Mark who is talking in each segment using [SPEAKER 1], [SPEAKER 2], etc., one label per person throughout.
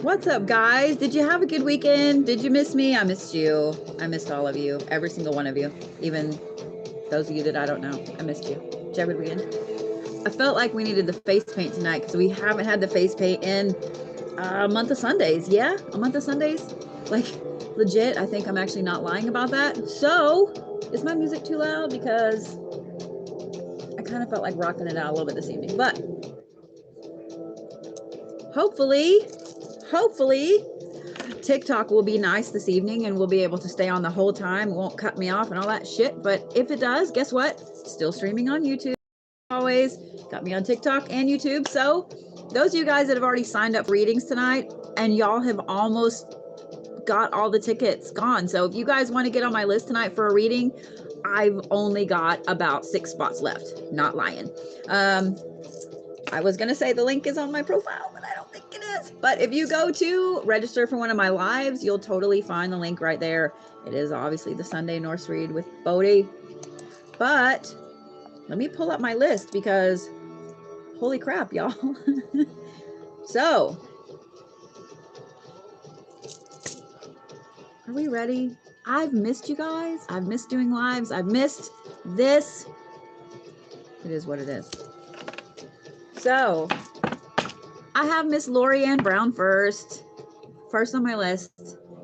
[SPEAKER 1] What's up, guys? Did you have a good weekend? Did you miss me? I missed you. I missed all of you. Every single one of you. Even those of you that I don't know. I missed you. Did you have a good weekend? I felt like we needed the face paint tonight because we haven't had the face paint in a month of Sundays. Yeah, a month of Sundays. Like, legit, I think I'm actually not lying about that. So, is my music too loud? Because I kind of felt like rocking it out a little bit this evening. But hopefully, TikTok will be nice this evening and we'll be able to stay on the whole time. It won't cut me off and all that shit. But if it does, guess what? Still streaming on YouTube. Always got me on TikTok and YouTube. So those of you guys that have already signed up for readings tonight and y'all have almost got all the tickets gone. So if you guys want to get on my list tonight for a reading, I've only got about 6 spots left. Not lying. I was going to say the link is on my profile, but I don't think it is. But if you go to register for one of my lives, you'll totally find the link right there. It is obviously the Sunday Norse read with Bodhi. But let me pull up my list because holy crap, y'all. So, are we ready? I've missed you guys. I've missed doing lives. I've missed this. It is what it is. So, I have Miss Lorianne Brown first on my list.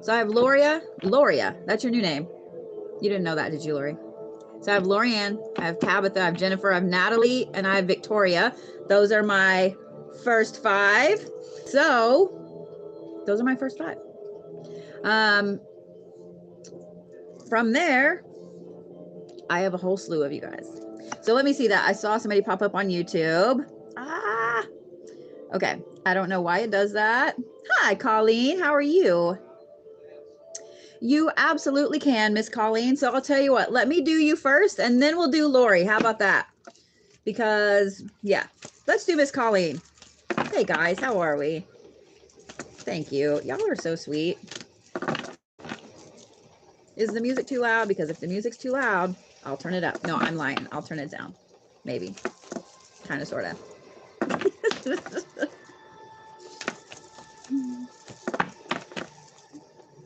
[SPEAKER 1] So I have Loria, that's your new name. You didn't know that, did you, Lori? So I have Lorianne, I have Tabitha, I have Jennifer, I have Natalie, and I have Victoria. Those are my first 5. So those are my first 5. From there, I have a whole slew of you guys. So let me see that. I saw somebody pop up on YouTube. Okay. I don't know why it does that. Hi, Colleen. How are you? You absolutely can, Miss Colleen. So I'll tell you what, let me do you first and then we'll do Lori. How about that? Because, yeah, let's do Miss Colleen. Hey, guys, how are we? Thank you. Y'all are so sweet. Is the music too loud? Because if the music's too loud, I'll turn it up. No, I'm lying. I'll turn it down. Maybe. Kind of, sort of.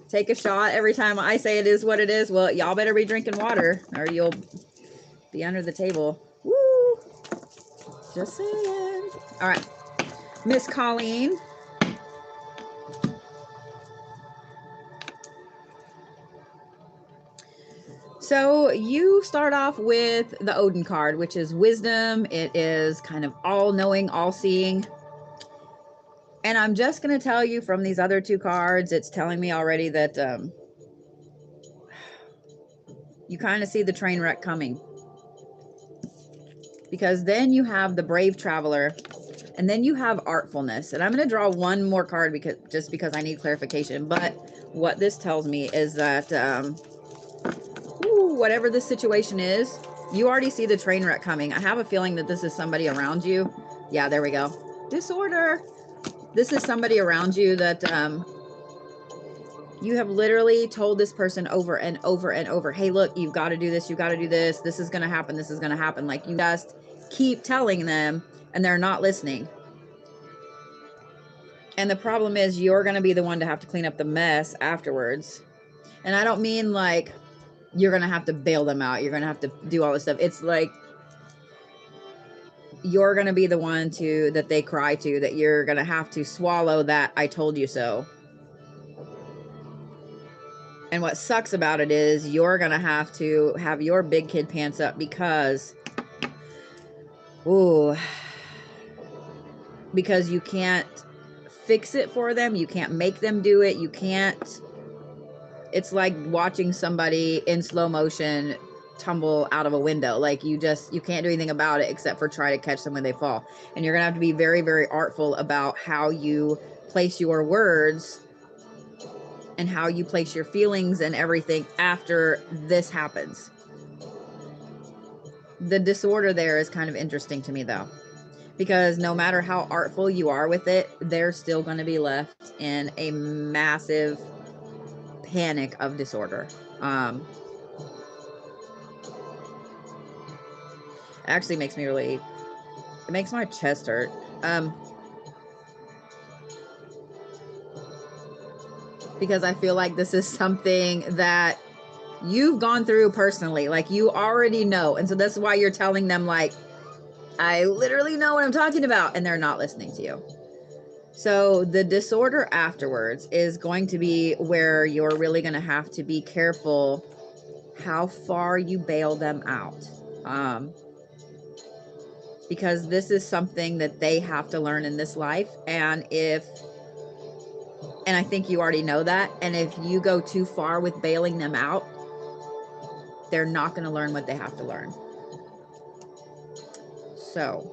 [SPEAKER 1] Take a shot every time I say it is what it is. Well, y'all better be drinking water or you'll be under the table. Woo! Just saying. All right. Miss Colleen. So you start off with the Odin card, which is wisdom. It is kind of all-knowing, all-seeing. And I'm just going to tell you from these other 2 cards, it's telling me already that you kind of see the train wreck coming. Because then you have the brave traveler, and then you have artfulness. And I'm going to draw one more card because I need clarification. But what this tells me is that whatever this situation is, you already see the train wreck coming. I have a feeling that this is somebody around you. Yeah, there we go. Disorder. This is somebody around you that you have literally told this person over and over and over, hey, look, you've got to do this. You've got to do this. This is going to happen. This is going to happen. Like, you just keep telling them and they're not listening. And the problem is you're going to be the one to have to clean up the mess afterwards. And I don't mean like you're going to have to bail them out. You're going to have to do all this stuff. It's like you're going to be the one that they cry to, that you're going to have to swallow that I told you so. And what sucks about it is you're going to have your big kid pants up because you can't fix it for them. You can't make them do it. You can't. It's like watching somebody in slow motion tumble out of a window. Like you can't do anything about it except for try to catch them when they fall. And you're gonna have to be very, very artful about how you place your words and how you place your feelings and everything after this happens. The disorder there is kind of interesting to me though, because no matter how artful you are with it, they're still going to be left in a massive panic of disorder. Actually makes me it makes my chest hurt. because I feel like this is something that you've gone through personally. Like, you already know. And so that's why you're telling them, like, I literally know what I'm talking about. And they're not listening to you. So the disorder afterwards is going to be where you're really going to have to be careful how far you bail them out. Because this is something that they have to learn in this life. And I think you already know that. And if you go too far with bailing them out, they're not going to learn what they have to learn. So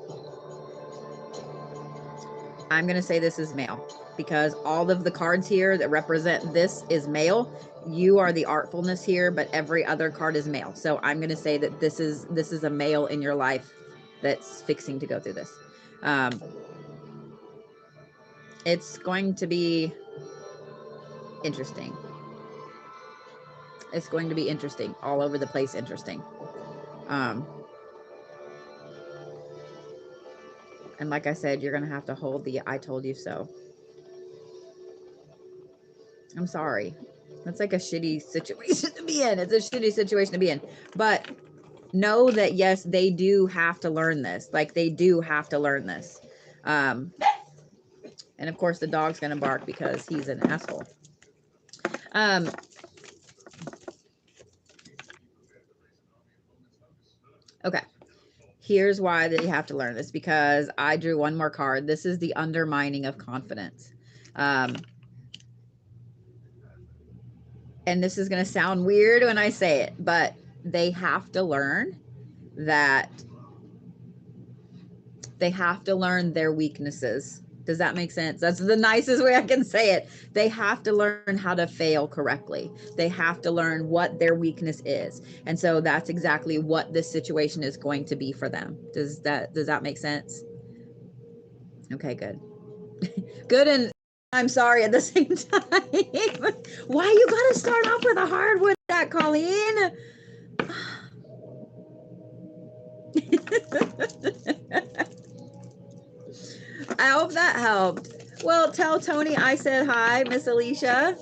[SPEAKER 1] I'm going to say this is male, because all of the cards here that represent this is male. You are the artfulness here, but every other card is male. So I'm going to say that this is a male in your life that's fixing to go through this. It's going to be interesting. It's going to be interesting, all over the place interesting. And like I said, you're going to have to hold the I told you so. I'm sorry. That's like a shitty situation to be in. It's a shitty situation to be in. But know that, yes, they do have to learn this. Like, they do have to learn this. And of course, the dog's going to bark because he's an asshole. Okay. Here's why they have to learn this, because I drew one more card. This is the undermining of confidence. And this is going to sound weird when I say it, but they have to learn that they have to learn their weaknesses. Does that make sense? That's the nicest way I can say it. They have to learn how to fail correctly. They have to learn what their weakness is. And so that's exactly what this situation is going to be for them. Does that make sense? Okay, good. Good. And I'm sorry at the same time. Why you gotta start off with a hardwood, that Colleen? I hope that helped. Well, tell Tony I said hi, Miss Alicia.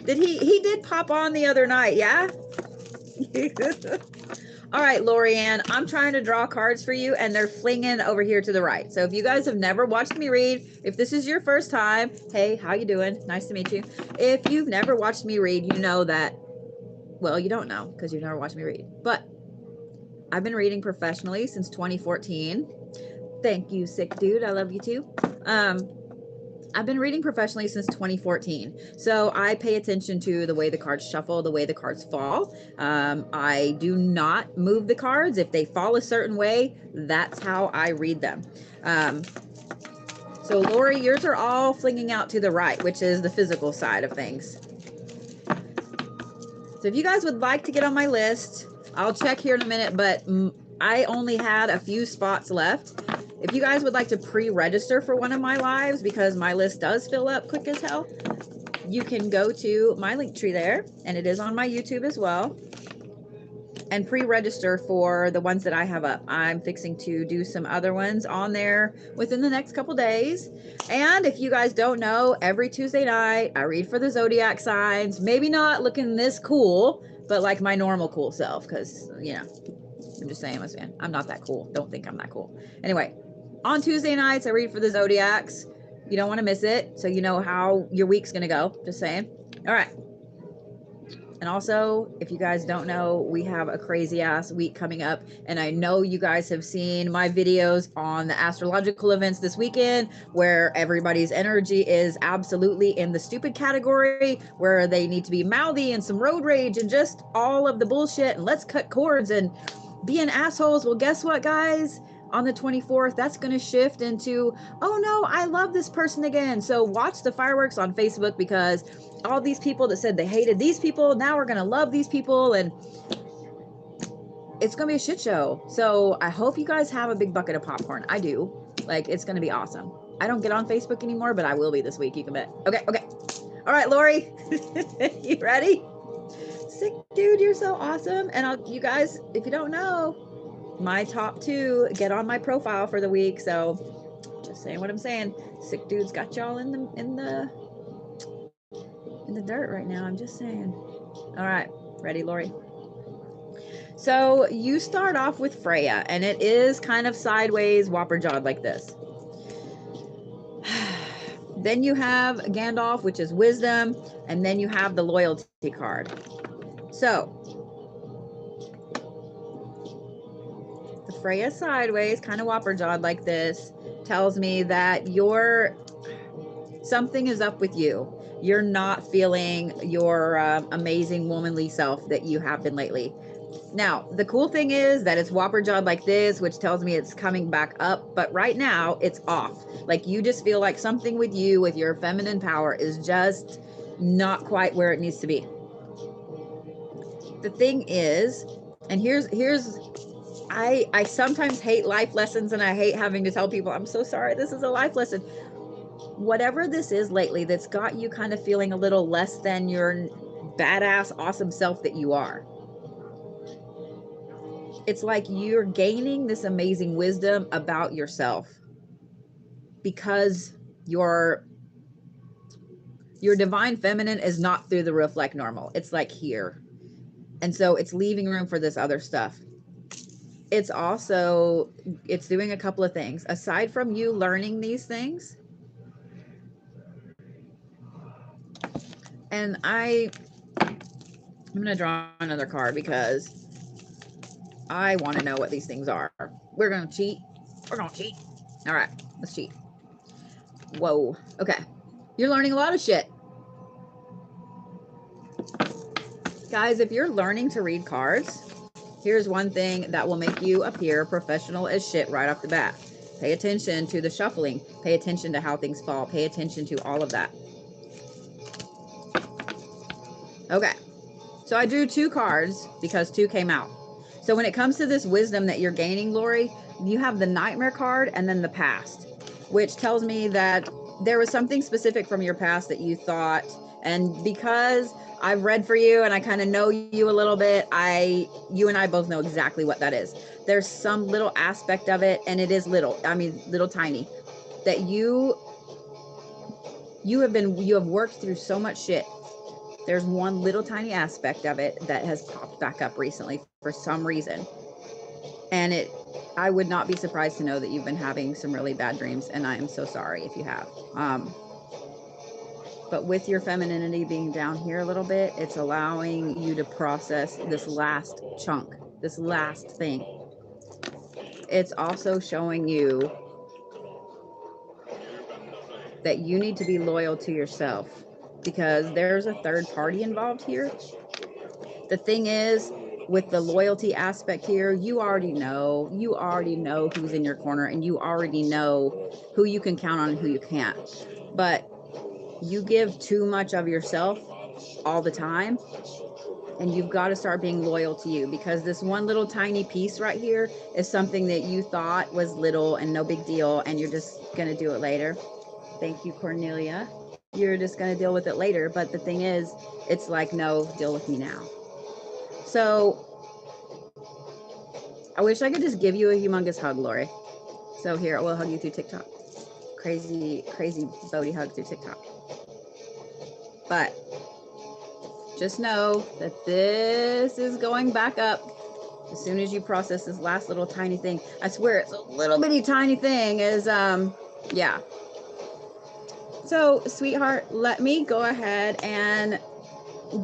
[SPEAKER 1] He did pop on the other night, yeah? All right, Lorianne, I'm trying to draw cards for you, and they're flinging over here to the right. So if you guys have never watched me read, if this is your first time, hey, how you doing? Nice to meet you. If you've never watched me read, you know that, well, you don't know because you've never watched me read. But I've been reading professionally since 2014. Thank you, sick dude. I love you too. I've been reading professionally since 2014. So I pay attention to the way the cards shuffle, the way the cards fall. I do not move the cards. If they fall a certain way, that's how I read them. So Lori, yours are all flinging out to the right, which is the physical side of things. So if you guys would like to get on my list, I'll check here in a minute, but I only had a few spots left. If you guys would like to pre-register for one of my lives, because my list does fill up quick as hell, you can go to my link tree there, and it is on my YouTube as well, and pre-register for the ones that I have up. I'm fixing to do some other ones on there within the next couple days. And if you guys don't know, every Tuesday night I read for the zodiac signs. Maybe not looking this cool, but like my normal cool self, because, you know, I'm just saying, listen, I'm not that cool. Don't think I'm that cool. Anyway, on Tuesday nights, I read for the zodiacs. You don't want to miss it, so you know how your week's going to go. Just saying. All right. And also, if you guys don't know, we have a crazy ass week coming up. And I know you guys have seen my videos on the astrological events this weekend, where everybody's energy is absolutely in the stupid category, where they need to be mouthy and some road rage and just all of the bullshit. And let's cut cords and being assholes. Well, guess what, guys? On the 24th, that's going to shift into, oh no, I love this person again. So watch the fireworks on Facebook, because all these people that said they hated these people, now we're going to love these people, and it's going to be a shit show. So I hope you guys have a big bucket of popcorn. I do. Like, it's going to be awesome. I don't get on Facebook anymore, but I will be this week. You can bet. Okay. All right, Lori, you ready? Sick dude, you're so awesome. And you guys, if you don't know, my top 2 get on my profile for the week. So just saying what I'm saying. Sick dude's got y'all in the in the dirt right now. I'm just saying. All right, ready, Lori? So you start off with Freya, and it is kind of sideways, whopper jawed like this. Then you have Gandalf, which is wisdom, and then you have the loyalty card. So the Freya sideways, kind of whopper jawed like this, tells me that something is up with you. You're not feeling your amazing womanly self that you have been lately. Now, the cool thing is that it's whopper jawed like this, which tells me it's coming back up. But right now, it's off. Like you just feel like something with you, with your feminine power, is just not quite where it needs to be. The thing is, and here's I sometimes hate life lessons, and I hate having to tell people, I'm so sorry, this is a life lesson. Whatever this is lately that's got you kind of feeling a little less than your badass, awesome self that you are. It's like you're gaining this amazing wisdom about yourself because your divine feminine is not through the roof like normal. It's like here. And so it's leaving room for this other stuff. It's doing a couple of things. Aside from you learning these things, and I'm going to draw another card because I want to know what these things are. We're going to cheat. We're going to cheat. All right, let's cheat. Whoa. Okay. You're learning a lot of shit. Guys, if you're learning to read cards, here's one thing that will make you appear professional as shit right off the bat. Pay attention to the shuffling. Pay attention to how things fall. Pay attention to all of that. Okay. So I drew 2 cards because 2 came out. So when it comes to this wisdom that you're gaining, Lori, you have the Nightmare card and then the past, which tells me that there was something specific from your past that you thought, and because I've read for you and I kind of know you a little bit, you and I both know exactly what that is. There's some little aspect of it, and it is little tiny, that you have worked through so much shit. There's one little tiny aspect of it that has popped back up recently for some reason. And I would not be surprised to know that you've been having some really bad dreams, and I am so sorry if you have. But with your femininity being down here a little bit, it's allowing you to process this last chunk, this last thing. It's also showing you that you need to be loyal to yourself because there's a third party involved here. The thing is, with the loyalty aspect here, you already know who's in your corner, and you already know who you can count on and who you can't. But you give too much of yourself all the time, and you've got to start being loyal to you, because this one little tiny piece right here is something that you thought was little and no big deal, and you're just going to do it later. Thank you, Cornelia. You're just going to deal with it later. But the thing is, it's like, no, deal with me now. So I wish I could just give you a humongous hug, Lori. So here, I will hug you through TikTok. Crazy, crazy Bodhi hug through TikTok. But just know that this is going back up as soon as you process this last little tiny thing. I swear it's a little bitty tiny thing is, yeah. So, sweetheart, let me go ahead and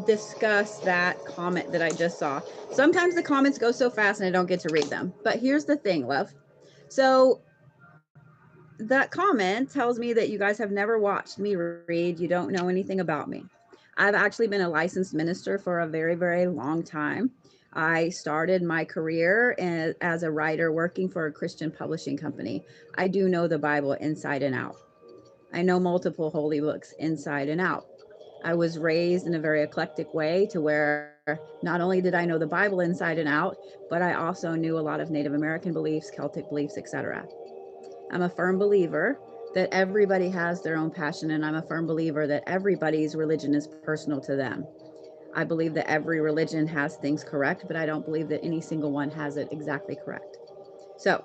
[SPEAKER 1] discuss that comment that I just saw. Sometimes the comments go so fast and I don't get to read them. But here's the thing, love. So that comment tells me that you guys have never watched me read. You don't know anything about me. I've actually been a licensed minister for a very, very long time. I started my career as a writer working for a Christian publishing company. I do know the Bible inside and out. I know multiple holy books inside and out. I was raised in a very eclectic way to where not only did I know the Bible inside and out, but I also knew a lot of Native American beliefs, Celtic beliefs, etc. I'm a firm believer that everybody has their own passion, and I'm a firm believer that everybody's religion is personal to them. I believe that every religion has things correct, but I don't believe that any single one has it exactly correct. So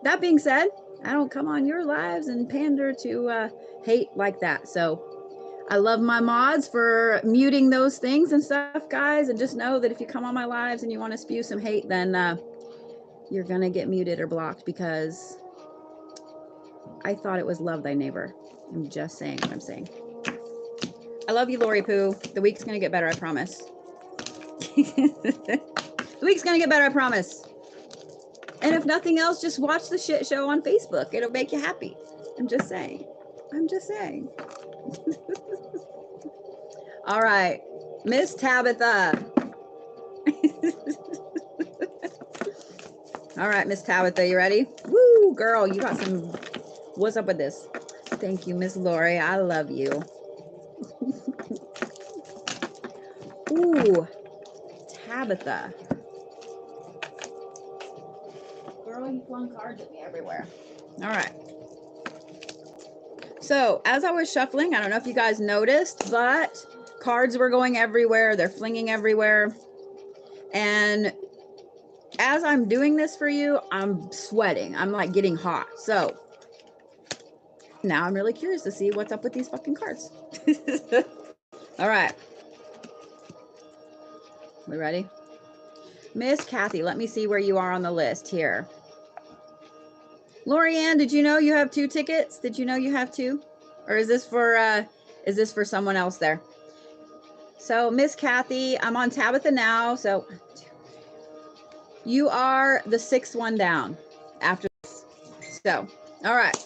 [SPEAKER 1] that being said, I don't come on your lives and pander to hate like that. So I love my mods for muting those things and stuff, guys. And just know that if you come on my lives and you want to spew some hate, then you're going to get muted or blocked, because I thought it was love thy neighbor. I'm just saying what I'm saying. I love you, Lori Poo. The week's going to get better, I promise. The week's going to get better, I promise. And if nothing else, just watch the shit show on Facebook. It'll make you happy. I'm just saying. I'm just saying. All right, Miss Tabitha. All right, Miss Tabitha, you ready? Woo, girl, you got some. What's up with this? Thank you, Miss Lori. I love you. Ooh, Tabitha. Girl, you flung cards at me everywhere. All right. So as I was shuffling, I don't know if you guys noticed, but cards were going everywhere. They're flinging everywhere. And as I'm doing this for you, I'm sweating. I'm like getting hot. So now I'm really curious to see what's up with these fucking cards. All right. We ready? Miss Kathy, let me see where you are on the list here. Lorianne, did you know you have 2 tickets? Did you know you have 2? Or is this for someone else there? So Miss Kathy, I'm on Tabitha now. So you are the 6th one down after this. So, all right.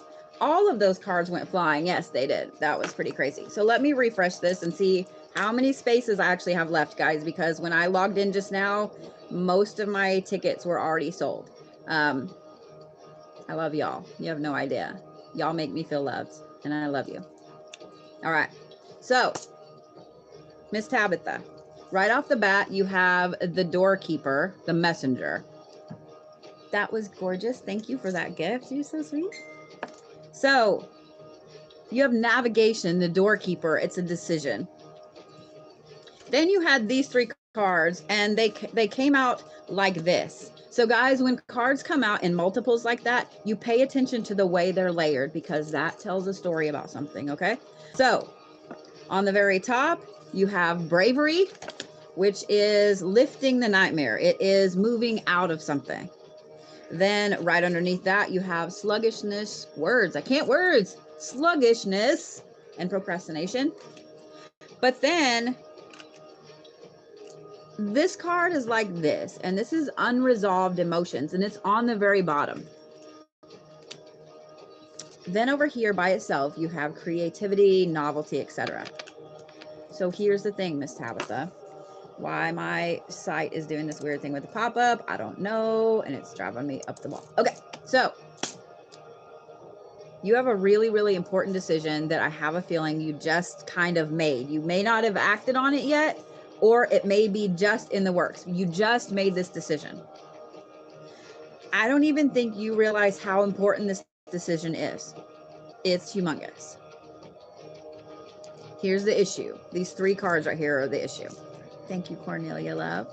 [SPEAKER 1] All of those cards went flying. Yes, they did. That was pretty crazy. So let me refresh this and see how many spaces I actually have left, guys, because when I logged in just now, most of my tickets were already sold. I love y'all. You have no idea. Y'all make me feel loved, and I love you. All right. So, Miss Tabitha, right off the bat, you have the doorkeeper, the messenger. That was gorgeous. Thank you for that gift. You're so sweet. So, you have navigation, the doorkeeper. It's a decision. Then you had these 3 cards, and they came out like this. So guys, when cards come out in multiples like that, you pay attention to the way they're layered, because that tells a story about something, okay? So on the very top, you have bravery, which is lifting the nightmare. It is moving out of something. Then right underneath that, you have sluggishness, sluggishness and procrastination. But then this card is like this, and this is unresolved emotions, and it's on the very bottom. Then over here by itself, you have creativity, novelty, etc. So here's the thing, Miss Tabitha. Why my site is doing this weird thing with the pop-up, I don't know, and it's driving me up the wall. Okay, so you have a really, really important decision that I have a feeling you just kind of made. You may not have acted on it yet, or it may be just in the works. You just made this decision. I don't even think you realize how important this decision is. It's humongous. Here's the issue. These 3 cards right here are the issue. Thank you, Cornelia, love.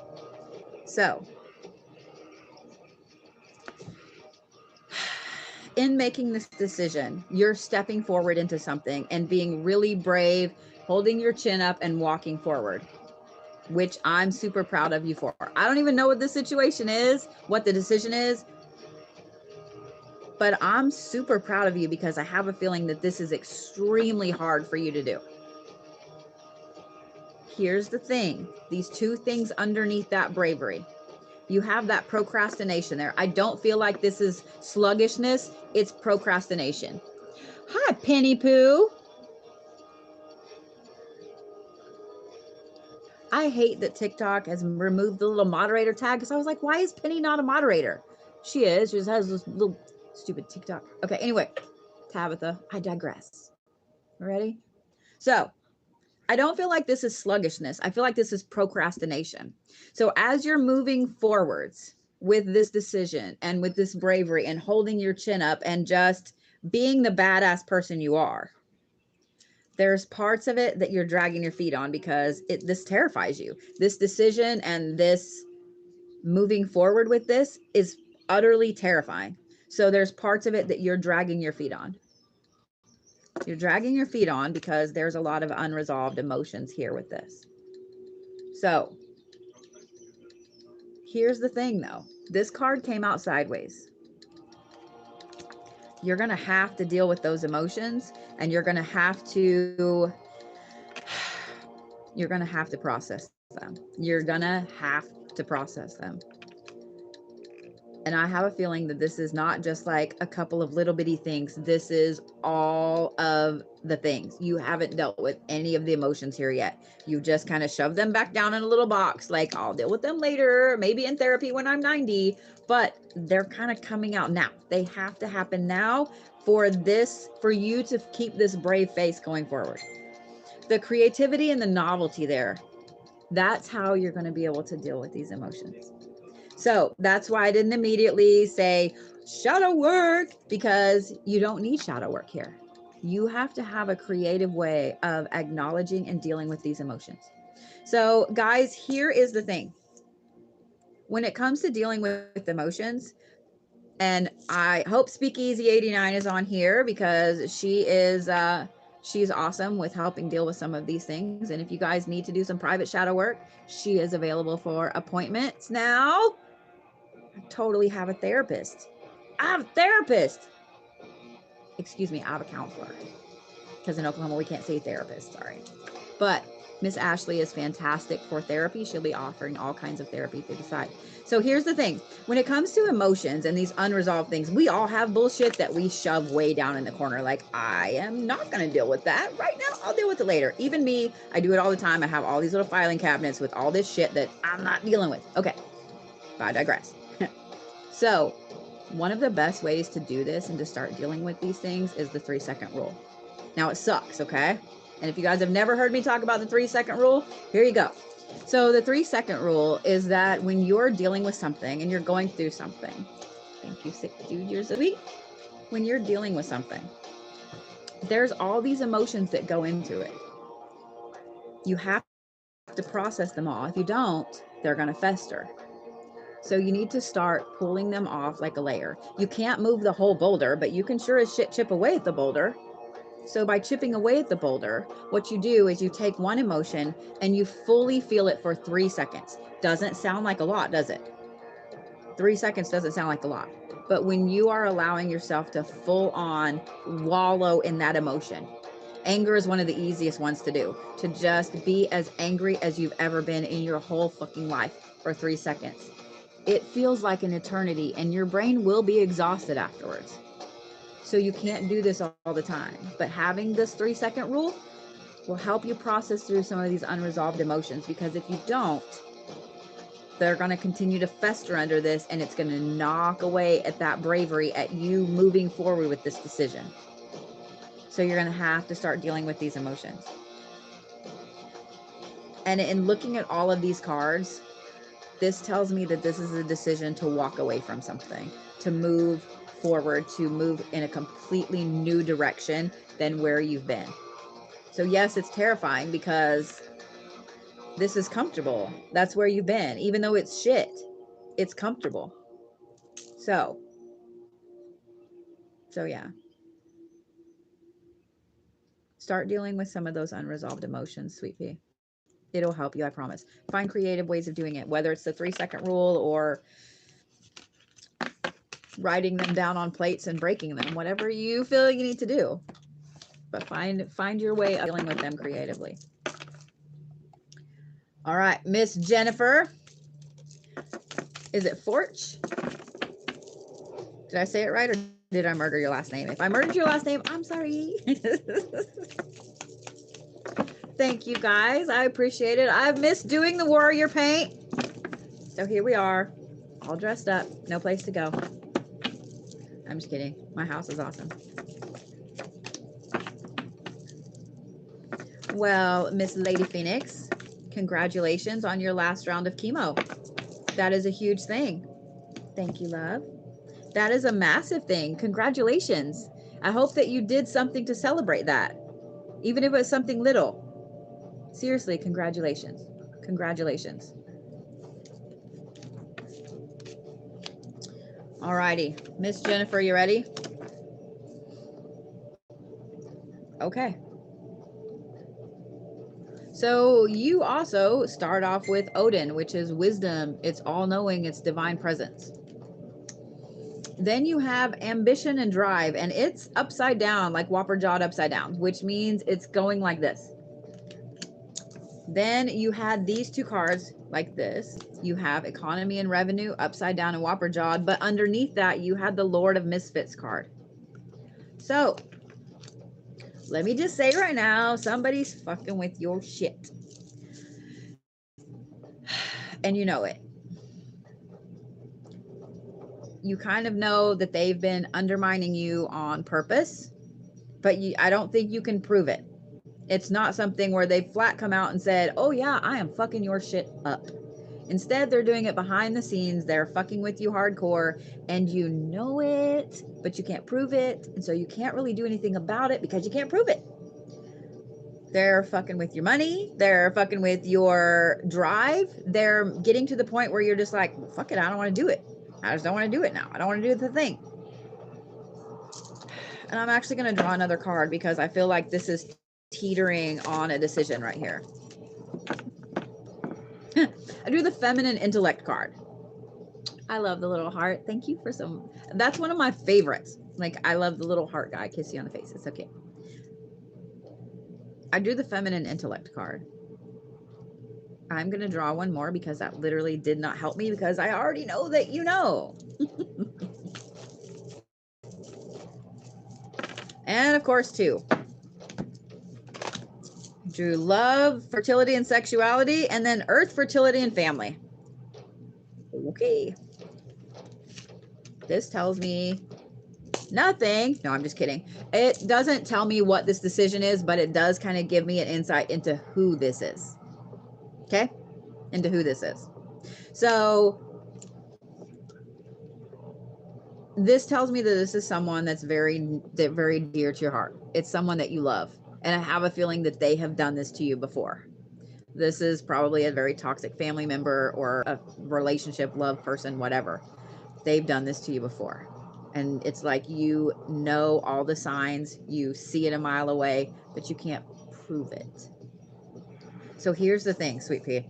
[SPEAKER 1] So, in making this decision, you're stepping forward into something and being really brave, holding your chin up and walking forward, which I'm super proud of you for. I don't even know what the situation is, what the decision is, but I'm super proud of you, because I have a feeling that this is extremely hard for you to do. Here's the thing. These 2 things underneath that bravery. You have that procrastination there. I don't feel like this is sluggishness. It's procrastination. Hi, Penny Pooh. I hate that TikTok has removed the little moderator tag, because I was like, why is Penny not a moderator? She is. She just has this little stupid TikTok. Okay, anyway, Tabitha, I digress. Ready? So, I don't feel like this is sluggishness. I feel like this is procrastination. So as you're moving forwards with this decision and with this bravery and holding your chin up and just being the badass person you are, there's parts of it that you're dragging your feet on, because this terrifies you. This decision and this moving forward with this is utterly terrifying. So there's parts of it that you're dragging your feet on. You're dragging your feet on because there's a lot of unresolved emotions here with this. So here's the thing though. This card came out sideways. You're going to have to deal with those emotions, and you're going to have to process them. You're going to have to process them. And I have a feeling that this is not just like a couple of little bitty things. This is all of the things. You haven't dealt with any of the emotions here yet. You've just kind of shoved them back down in a little box. Like, I'll deal with them later, maybe in therapy when I'm 90, but they're kind of coming out now. They have to happen now for you to keep this brave face going forward. The creativity and the novelty there, that's how you're going to be able to deal with these emotions. So that's why I didn't immediately say shadow work, because you don't need shadow work here. You have to have a creative way of acknowledging and dealing with these emotions. So guys, here is the thing. When it comes to dealing with emotions, and I hope Speakeasy 89 is on here, because she's awesome with helping deal with some of these things. And if you guys need to do some private shadow work, she is available for appointments now. I totally have a therapist. I have a therapist. Excuse me, I have a counselor. Because in Oklahoma, we can't say therapist, sorry. But Miss Ashley is fantastic for therapy. She'll be offering all kinds of therapy if they decide. So here's the thing. When it comes to emotions and these unresolved things, we all have bullshit that we shove way down in the corner. Like, I am not going to deal with that right now. I'll deal with it later. Even me, I do it all the time. I have all these little filing cabinets with all this shit that I'm not dealing with. Okay, but I digress. So one of the best ways to do this and to start dealing with these things is the 3-second rule. Now it sucks, okay? And if you guys have never heard me talk about the 3-second rule, here you go. So the 3-second rule is that when you're dealing with something and you're going through something, thank you, sick dude, you're so sweet. When you're dealing with something, there's all these emotions that go into it. You have to process them all. If you don't, they're going to fester. So you need to start pulling them off like a layer. You can't move the whole boulder, but you can sure as shit chip away at the boulder. So by chipping away at the boulder, what you do is you take one emotion and you fully feel it for 3 seconds. Doesn't sound like a lot, does it? 3 seconds doesn't sound like a lot. But when you are allowing yourself to full on wallow in that emotion, anger is one of the easiest ones to do. To just be as angry as you've ever been in your whole fucking life for 3 seconds. It feels like an eternity, and your brain will be exhausted afterwards. So you can't do this all the time. But having this 3-second rule will help you process through some of these unresolved emotions, because if you don't, they're going to continue to fester under this, and it's going to knock away at that bravery, at you moving forward with this decision. So you're going to have to start dealing with these emotions. And in looking at all of these cards, this tells me that this is a decision to walk away from something, to move forward, to move in a completely new direction than where you've been. So yes, it's terrifying because this is comfortable. That's where you've been. Even though it's shit, it's comfortable. So yeah. Start dealing with some of those unresolved emotions, sweet pea. It'll help you, I promise. Find creative ways of doing it, whether it's the 3-second rule or writing them down on plates and breaking them, whatever you feel you need to do. But find your way of dealing with them creatively. All right, Miss Jennifer. Is it Forch? Did I say it right, or did I murder your last name? If I murdered your last name, I'm sorry. Thank you guys. I appreciate it. I've missed doing the warrior paint. So here we are, all dressed up, no place to go. I'm just kidding. My house is awesome. Well, Miss Lady Phoenix, congratulations on your last round of chemo. That is a huge thing. Thank you, love. That is a massive thing. Congratulations. I hope that you did something to celebrate that, even if it was something little. Seriously, congratulations. Congratulations. All righty. Miss Jennifer, you ready? Okay. So you also start off with Odin, which is wisdom. It's all-knowing. It's divine presence. Then you have ambition and drive, and it's upside down, like whopper jawed upside down, which means it's going like this. Then you had these two cards like this. You have economy and revenue upside down and whopper jawed, but underneath that you had the Lord of Misfits card. So let me just say right now, somebody's fucking with your shit. And you know it. You kind of know that they've been undermining you on purpose, but I don't think you can prove it. It's not something where they flat come out and said, oh yeah, I am fucking your shit up. Instead, they're doing it behind the scenes. They're fucking with you hardcore, and you know it, but you can't prove it. And so you can't really do anything about it because you can't prove it. They're fucking with your money. They're fucking with your drive. They're getting to the point where you're just like, well, fuck it, I don't want to do it. I just don't want to do it now. I don't want to do the thing. And I'm actually going to draw another card because I feel like this is teetering on a decision right here. I drew the feminine intellect card. I love the little heart. Thank you for some. That's one of my favorites. Like, I love the little heart guy. Kiss you on the face. It's okay. I drew the feminine intellect card. I'm going to draw one more because that literally did not help me because I already know that you know. And of course, two. Drew love, fertility, and sexuality, and then earth, fertility, and family. Okay. This tells me nothing. No, I'm just kidding. It doesn't tell me what this decision is, but it does kind of give me an insight into who this is. Okay? Into who this is. So this tells me that this is someone that's very dear to your heart. It's someone that you love. And I have a feeling that they have done this to you before. This is probably a very toxic family member or a relationship, love person, whatever. They've done this to you before. And it's like, you know all the signs, you see it a mile away, but you can't prove it. So here's the thing, Sweet Pea.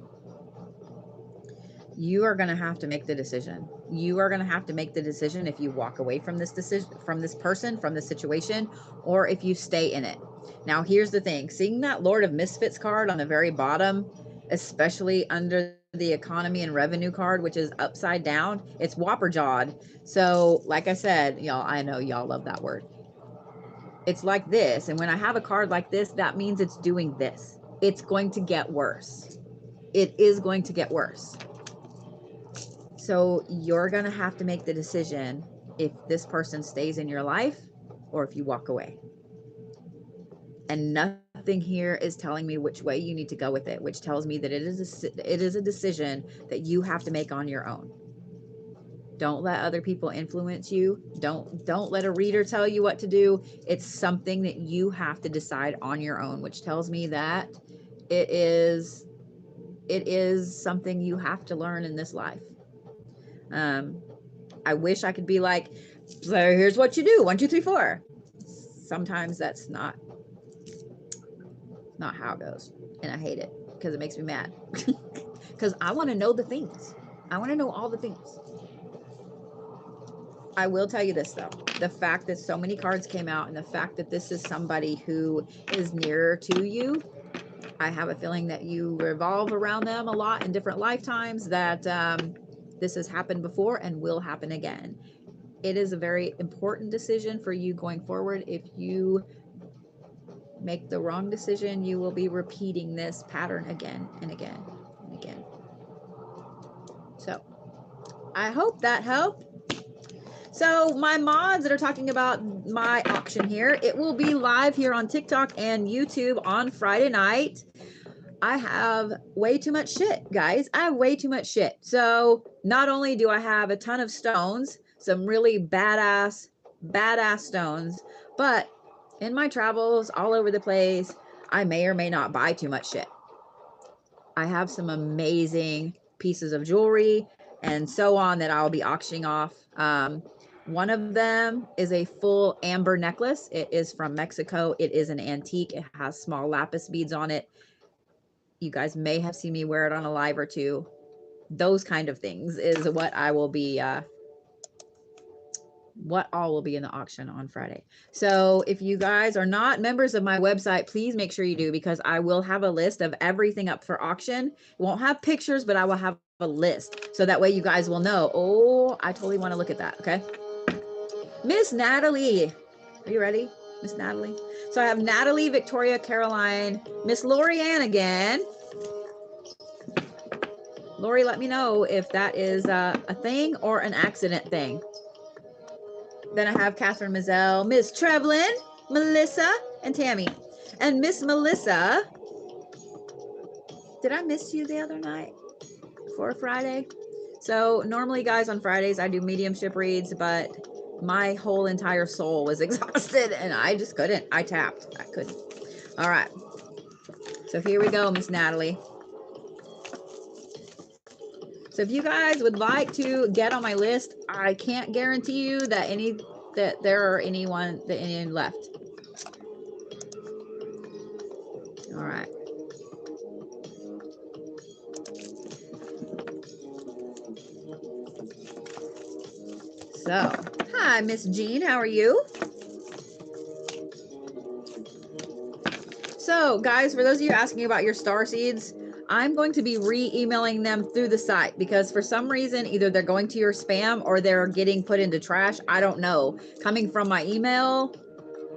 [SPEAKER 1] You are going to have to make the decision. You are going to have to make the decision if you walk away from this decision, from this person, from this situation, or if you stay in it. Now, here's the thing. Seeing that Lord of Misfits card on the very bottom, especially under the economy and revenue card, which is upside down, it's whopper jawed. So like I said, y'all, I know y'all love that word. It's like this. And when I have a card like this, that means it's doing this. It's going to get worse. It is going to get worse. So you're going to have to make the decision if this person stays in your life or if you walk away. And nothing here is telling me which way you need to go with it, which tells me that it is a decision that you have to make on your own. Don't let other people influence you. Don't let a reader tell you what to do. It's something that you have to decide on your own, which tells me that it is something you have to learn in this life. I wish I could be like, so here's what you do, 1, 2, 3, 4. Sometimes that's not how it goes, and I hate it because it makes me mad. Because I want to know the things. I want to know all the things. I will tell you this though, the fact that so many cards came out and the fact that this is somebody who is nearer to you, I have a feeling that you revolve around them a lot in different lifetimes, that this has happened before and will happen again. It is a very important decision for you going forward. If you make the wrong decision, you will be repeating this pattern again and again and again. So I hope that helped. So my mods that are talking about my auction here, it will be live here on TikTok and YouTube on Friday night. I have way too much shit, guys. I have way too much shit. So not only do I have a ton of stones, some really badass stones, but in my travels all over the place, I may or may not buy too much shit. I have some amazing pieces of jewelry and so on that I'll be auctioning off. One of them is a full amber necklace. It is from Mexico. It is an antique. It has small lapis beads on it. You guys may have seen me wear it on a live or two. Those kind of things is what I will be what all will be in the auction on Friday. So if you guys are not members of my website, please make sure you do, because I will have a list of everything up for auction. It won't have pictures, but I will have a list. So that way you guys will know, oh, I totally want to look at that. Okay. Miss Natalie, are you ready? Miss Natalie. So I have Natalie, Victoria, Caroline, Miss Lori Ann again. Lori, let me know if that is a thing or an accident thing. Then I have Catherine Mazel, Miss Trevlin, Melissa, and Tammy. And Miss Melissa, did I miss you the other night for Friday? So normally, guys, on Fridays, I do mediumship reads, but my whole entire soul was exhausted and I just couldn't. I tapped. I couldn't. All right. So here we go, Miss Natalie. So if you guys would like to get on my list, I can't guarantee you that there are any left. All right. So, hi, Miss Jean. How are you? So, guys, for those of you asking about your star seeds, I'm going to be re-emailing them through the site because for some reason, either they're going to your spam or they're getting put into trash. I don't know. Coming from my email,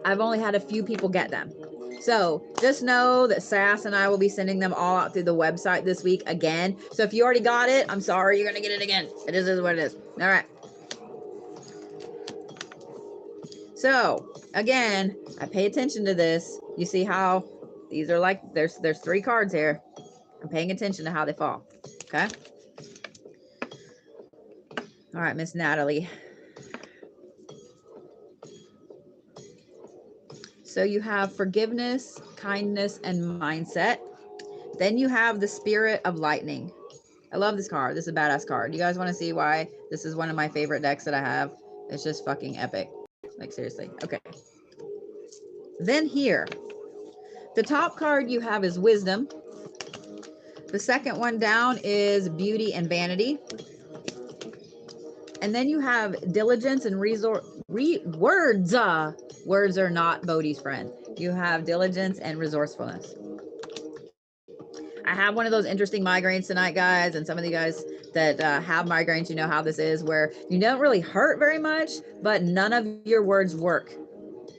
[SPEAKER 1] I've only had a few people get them. So just know that Sass and I will be sending them all out through the website this week again. So if you already got it, I'm sorry, you're going to get it again. It is what it is. All right. So again, I pay attention to this. You see how these are like, there's 3 cards here. I'm paying attention to how they fall. Okay. All right, Miss Natalie. So you have forgiveness, kindness, and mindset. Then you have the spirit of lightning. I love this card. This is a badass card. You guys want to see why this is one of my favorite decks that I have? It's just fucking epic. Like, seriously. Okay. Then here, the top card you have is wisdom. The second one down is beauty and vanity. And then you have diligence and words. Words are not Bodhi's friend. You have diligence and resourcefulness. I have one of those interesting migraines tonight, guys. And some of you guys that have migraines, you know how this is, where you don't really hurt very much, but none of your words work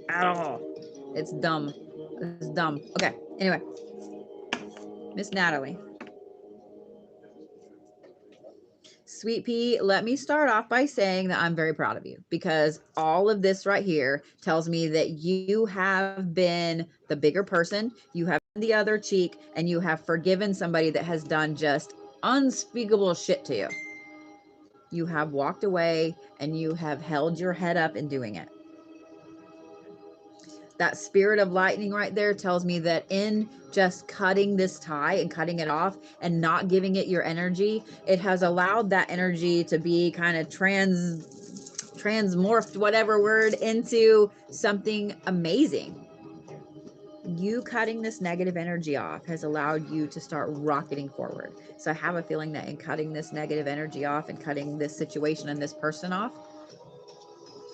[SPEAKER 1] at all. It's dumb. It's dumb. Okay. Anyway, Miss Natalie. Sweet Pea, let me start off by saying that I'm very proud of you, because all of this right here tells me that you have been the bigger person, you have the other cheek, and you have forgiven somebody that has done just unspeakable shit to you. You have walked away and you have held your head up in doing it. That spirit of lightning right there tells me that in just cutting this tie and cutting it off and not giving it your energy, it has allowed that energy to be kind of transmorphed, whatever word, into something amazing. You cutting this negative energy off has allowed you to start rocketing forward. So I have a feeling that in cutting this negative energy off and cutting this situation and this person off,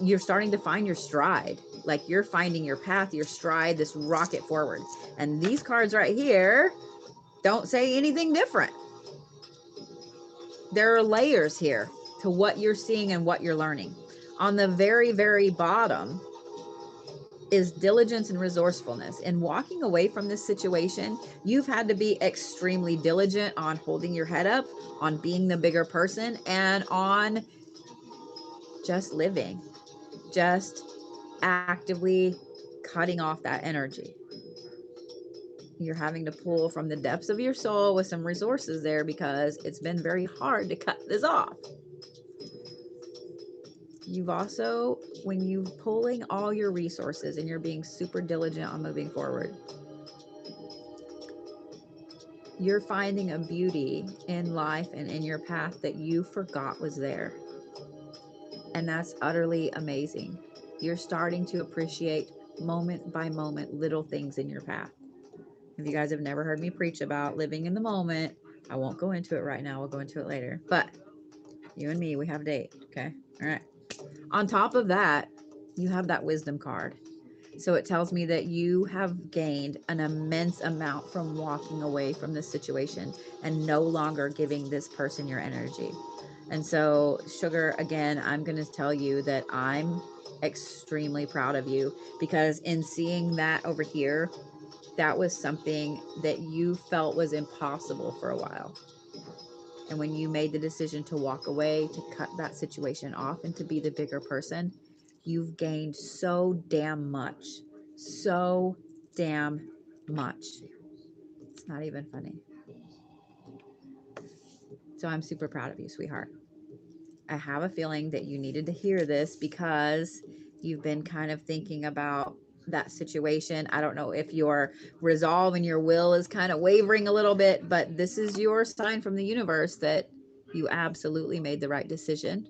[SPEAKER 1] you're starting to find your stride. Like, you're finding your path, your stride, this rocket forward. And these cards right here don't say anything different. There are layers here to what you're seeing and what you're learning. On the very, very bottom is diligence and resourcefulness. In walking away from this situation, you've had to be extremely diligent on holding your head up, on being the bigger person, and on just living, just actively cutting off that energy. You're having to pull from the depths of your soul with some resources there, because it's been very hard to cut this off. You've also, when you're pulling all your resources and you're being super diligent on moving forward, you're finding a beauty in life and in your path that you forgot was there. And that's utterly amazing. You're starting to appreciate moment by moment little things in your path. If you guys have never heard me preach about living in the moment, I won't go into it right now. We'll go into it later. But you and me, we have a date. Okay. All right. On top of that, you have that wisdom card. So it tells me that you have gained an immense amount from walking away from this situation and no longer giving this person your energy. And so, Sugar, again, I'm going to tell you that I'm extremely proud of you, because in seeing that over here, that was something that you felt was impossible for a while. And when you made the decision to walk away, to cut that situation off and to be the bigger person, you've gained so damn much. So damn much. It's not even funny. So I'm super proud of you, sweetheart. I have a feeling that you needed to hear this because you've been kind of thinking about that situation. I don't know if your resolve and your will is kind of wavering a little bit, but this is your sign from the universe that you absolutely made the right decision.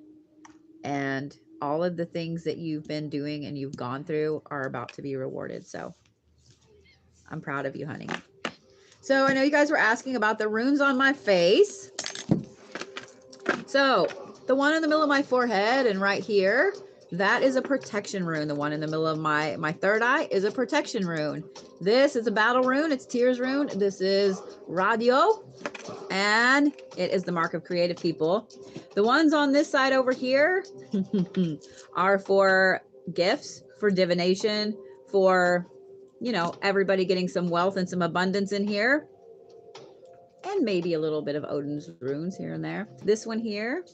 [SPEAKER 1] And all of the things that you've been doing and you've gone through are about to be rewarded. So I'm proud of you, honey. So I know you guys were asking about the runes on my face. So the one in the middle of my forehead and right here, that is a protection rune. The one in the middle of my third eye is a protection rune. This is a battle rune. It's Tears rune. This is Radio, and it is the mark of creative people. The ones on this side over here are for gifts, for divination, for, you know, everybody getting some wealth and some abundance in here. And maybe a little bit of Odin's runes here and there. This one here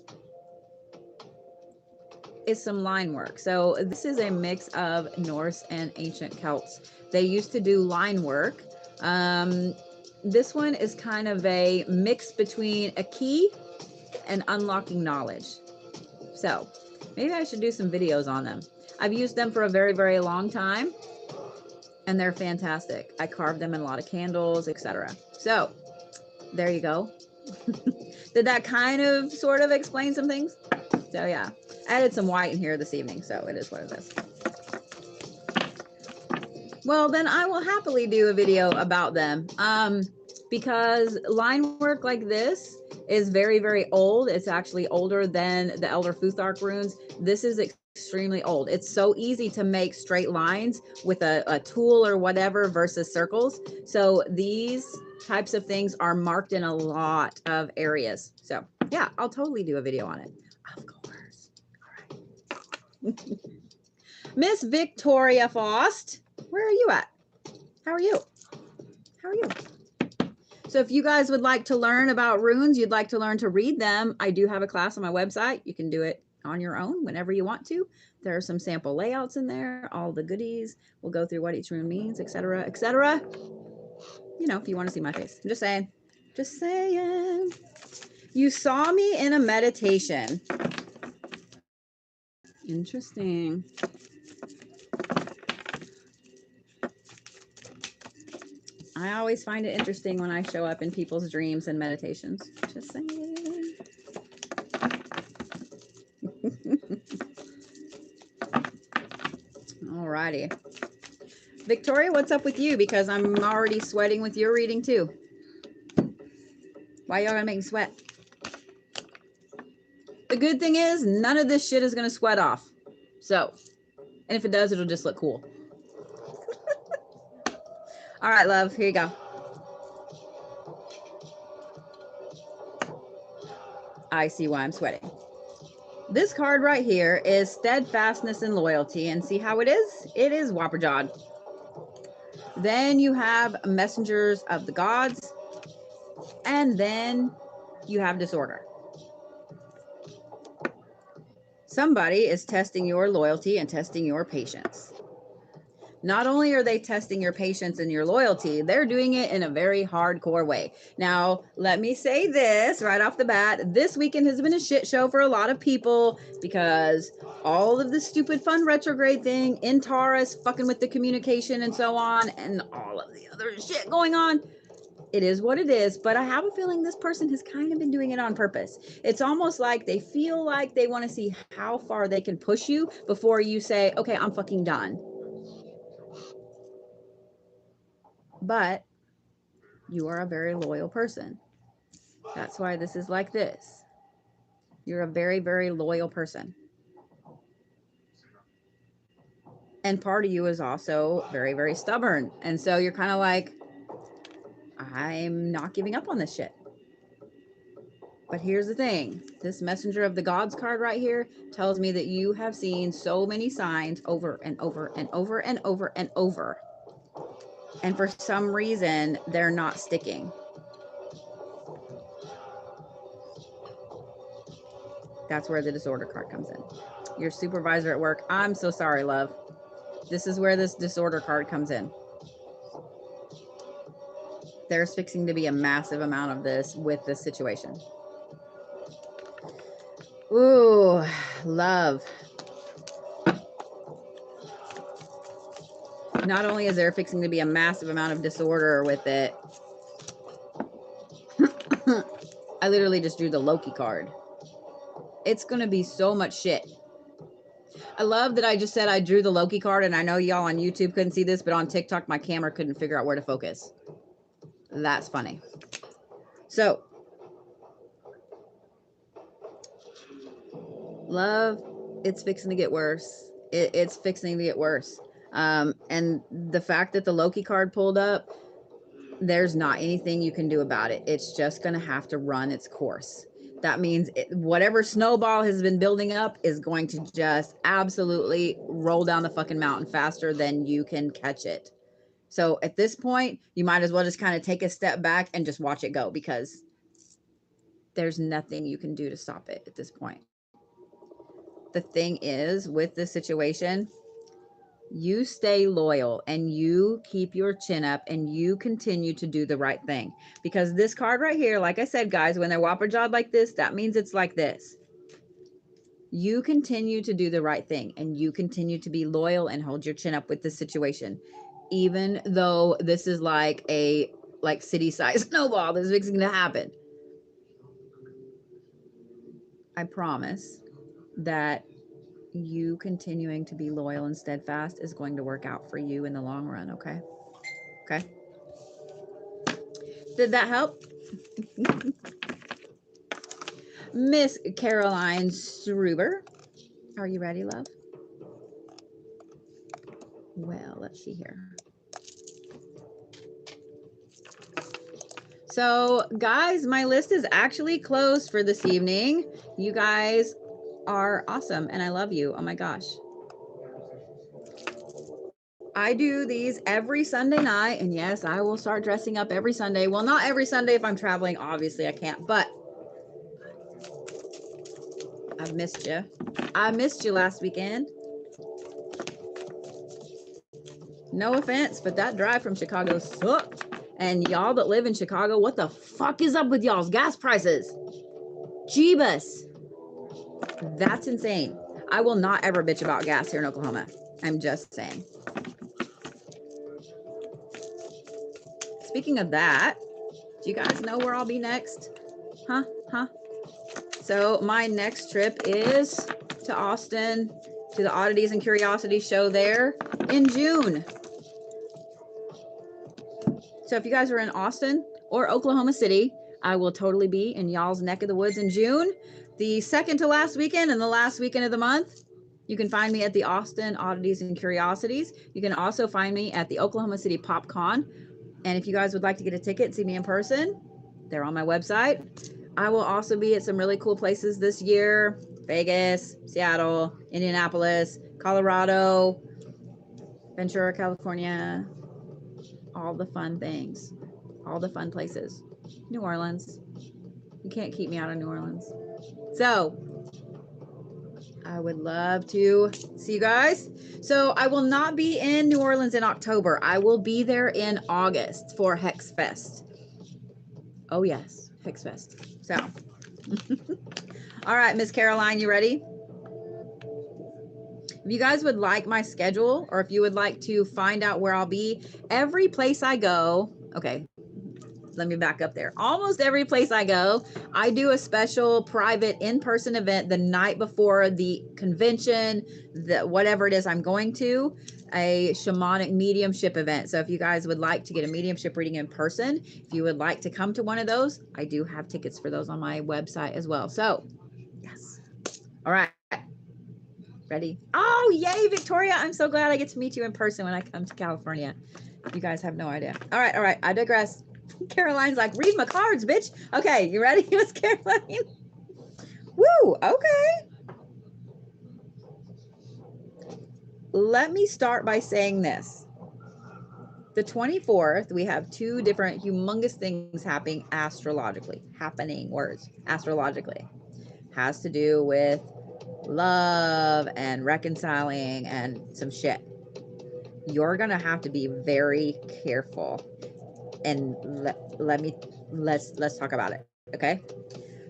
[SPEAKER 1] is some line work. So this is a mix of Norse and ancient Celts. They used to do line work. This one is kind of a mix between a key and unlocking knowledge. So maybe I should do some videos on them. I've used them for a very, very long time, and they're fantastic. I carved them in a lot of candles, etc. So there you go. Did that kind of sort of explain some things? So yeah, I added some white in here this evening, so it is what it is. Well, then I will happily do a video about them, because line work like this is very, very old. It's actually older than the Elder Futhark runes. This is extremely old. It's so easy to make straight lines with a tool or whatever versus circles. So these types of things are marked in a lot of areas. So yeah, I'll totally do a video on it. Of course. All right. Miss Victoria Faust, where are you at? How are you? How are you? So if you guys would like to learn about runes, you'd like to learn to read them, I do have a class on my website. You can do it on your own whenever you want to. There are some sample layouts in there, all the goodies. We'll go through what each rune means, etc., etc. You know, if you want to see my face. I'm just saying. Just saying. You saw me in a meditation. Interesting. I always find it interesting when I show up in people's dreams and meditations. Just saying. Alrighty. Victoria, what's up with you? Because I'm already sweating with your reading too. Why y'all gonna make me sweat? The good thing is none of this shit is gonna sweat off. So, and if it does, it'll just look cool. All right, love, here you go. I see why I'm sweating. This card right here is steadfastness and loyalty, and see how it is? It is whopper-jawed. Then you have messengers of the gods, and then you have disorder. Somebody is testing your loyalty and testing your patience. Not only are they testing your patience and your loyalty, they're doing it in a very hardcore way. Now, let me say this right off the bat. This weekend has been a shit show for a lot of people because all of the stupid fun retrograde thing in Taurus, fucking with the communication and so on, and all of the other shit going on. It is what it is, but I have a feeling this person has kind of been doing it on purpose. It's almost like they feel like they want to see how far they can push you before you say, okay, I'm fucking done. But you are a very loyal person. That's why this is like this. You're a very, very loyal person. And part of you is also very, very stubborn. And so you're kind of like, I'm not giving up on this shit. But here's the thing. This messenger of the gods card right here tells me that you have seen so many signs over and over and over and over and over. And for some reason, they're not sticking. That's where the disorder card comes in. Your supervisor at work. I'm so sorry, love. This is where this disorder card comes in. There's fixing to be a massive amount of this with this situation. Ooh, love. Not only is there fixing to be a massive amount of disorder with it, I literally just drew the Loki card. It's going to be so much shit. I love that I just said I drew the Loki card, and I know y'all on YouTube couldn't see this, but on TikTok, my camera couldn't figure out where to focus. That's funny. So, love, it's fixing to get worse. It's fixing to get worse. And the fact that the Loki card pulled up, there's not anything you can do about it. It's just going to have to run its course. That means whatever snowball has been building up is going to just absolutely roll down the fucking mountain faster than you can catch it. So at this point, you might as well just kind of take a step back and just watch it go, because there's nothing you can do to stop it at this point. The thing is, with this situation, you stay loyal and you keep your chin up and you continue to do the right thing. Because this card right here, like I said, guys, when they're whopper jawed like this, that means it's like this. You continue to do the right thing and you continue to be loyal and hold your chin up with this situation. Even though this is like a city-sized snowball that's fixing to happen. I promise that you continuing to be loyal and steadfast is going to work out for you in the long run, okay? Okay. Did that help? Miss Caroline Struber, are you ready, love? Well, let's see here. So, guys, my list is actually closed for this evening. You guys are awesome, and I love you. Oh my gosh. I do these every Sunday night, and yes, I will start dressing up every Sunday. Well, not every Sunday if I'm traveling. Obviously, I can't, but I've missed you. I missed you last weekend. No offense, but that drive from Chicago sucked. And y'all that live in Chicago, what the fuck is up with y'all's gas prices? Jeebus. That's insane. I will not ever bitch about gas here in Oklahoma. I'm just saying. Speaking of that, do you guys know where I'll be next? Huh? So my next trip is to Austin, to the Oddities and Curiosities show there in June. So if you guys are in Austin or Oklahoma City, I will totally be in y'all's neck of the woods in June. The second to last weekend and the last weekend of the month, you can find me at the Austin Oddities and Curiosities. You can also find me at the Oklahoma City PopCon. And if you guys would like to get a ticket, see me in person, they're on my website. I will also be at some really cool places this year: Vegas, Seattle, Indianapolis, Colorado, Ventura, California, all the fun things, all the fun places. New Orleans. You can't keep me out of New Orleans. So I would love to see you guys. So I will not be in New Orleans in October. I will be there in August for Hex Fest. Oh yes, Hex Fest. So, all right, Miss Caroline, you ready? If you guys would like my schedule, or if you would like to find out where I'll be, every place I go, okay, let me back up there. Almost every place I go, I do a special private in-person event the night before the convention, whatever it is I'm going to, a shamanic mediumship event. So if you guys would like to get a mediumship reading in person, if you would like to come to one of those, I do have tickets for those on my website as well. So yes. All right. Ready? Oh, yay, Victoria. I'm so glad I get to meet you in person when I come to California. You guys have no idea. All right. I digress. Caroline's like, read my cards, bitch. Okay, you ready, Miss Caroline? Woo, okay. Let me start by saying this. The 24th, we have two different humongous things happening astrologically. Astrologically. Has to do with love and reconciling and some shit. You're gonna have to be very careful, and let's talk about it. Okay,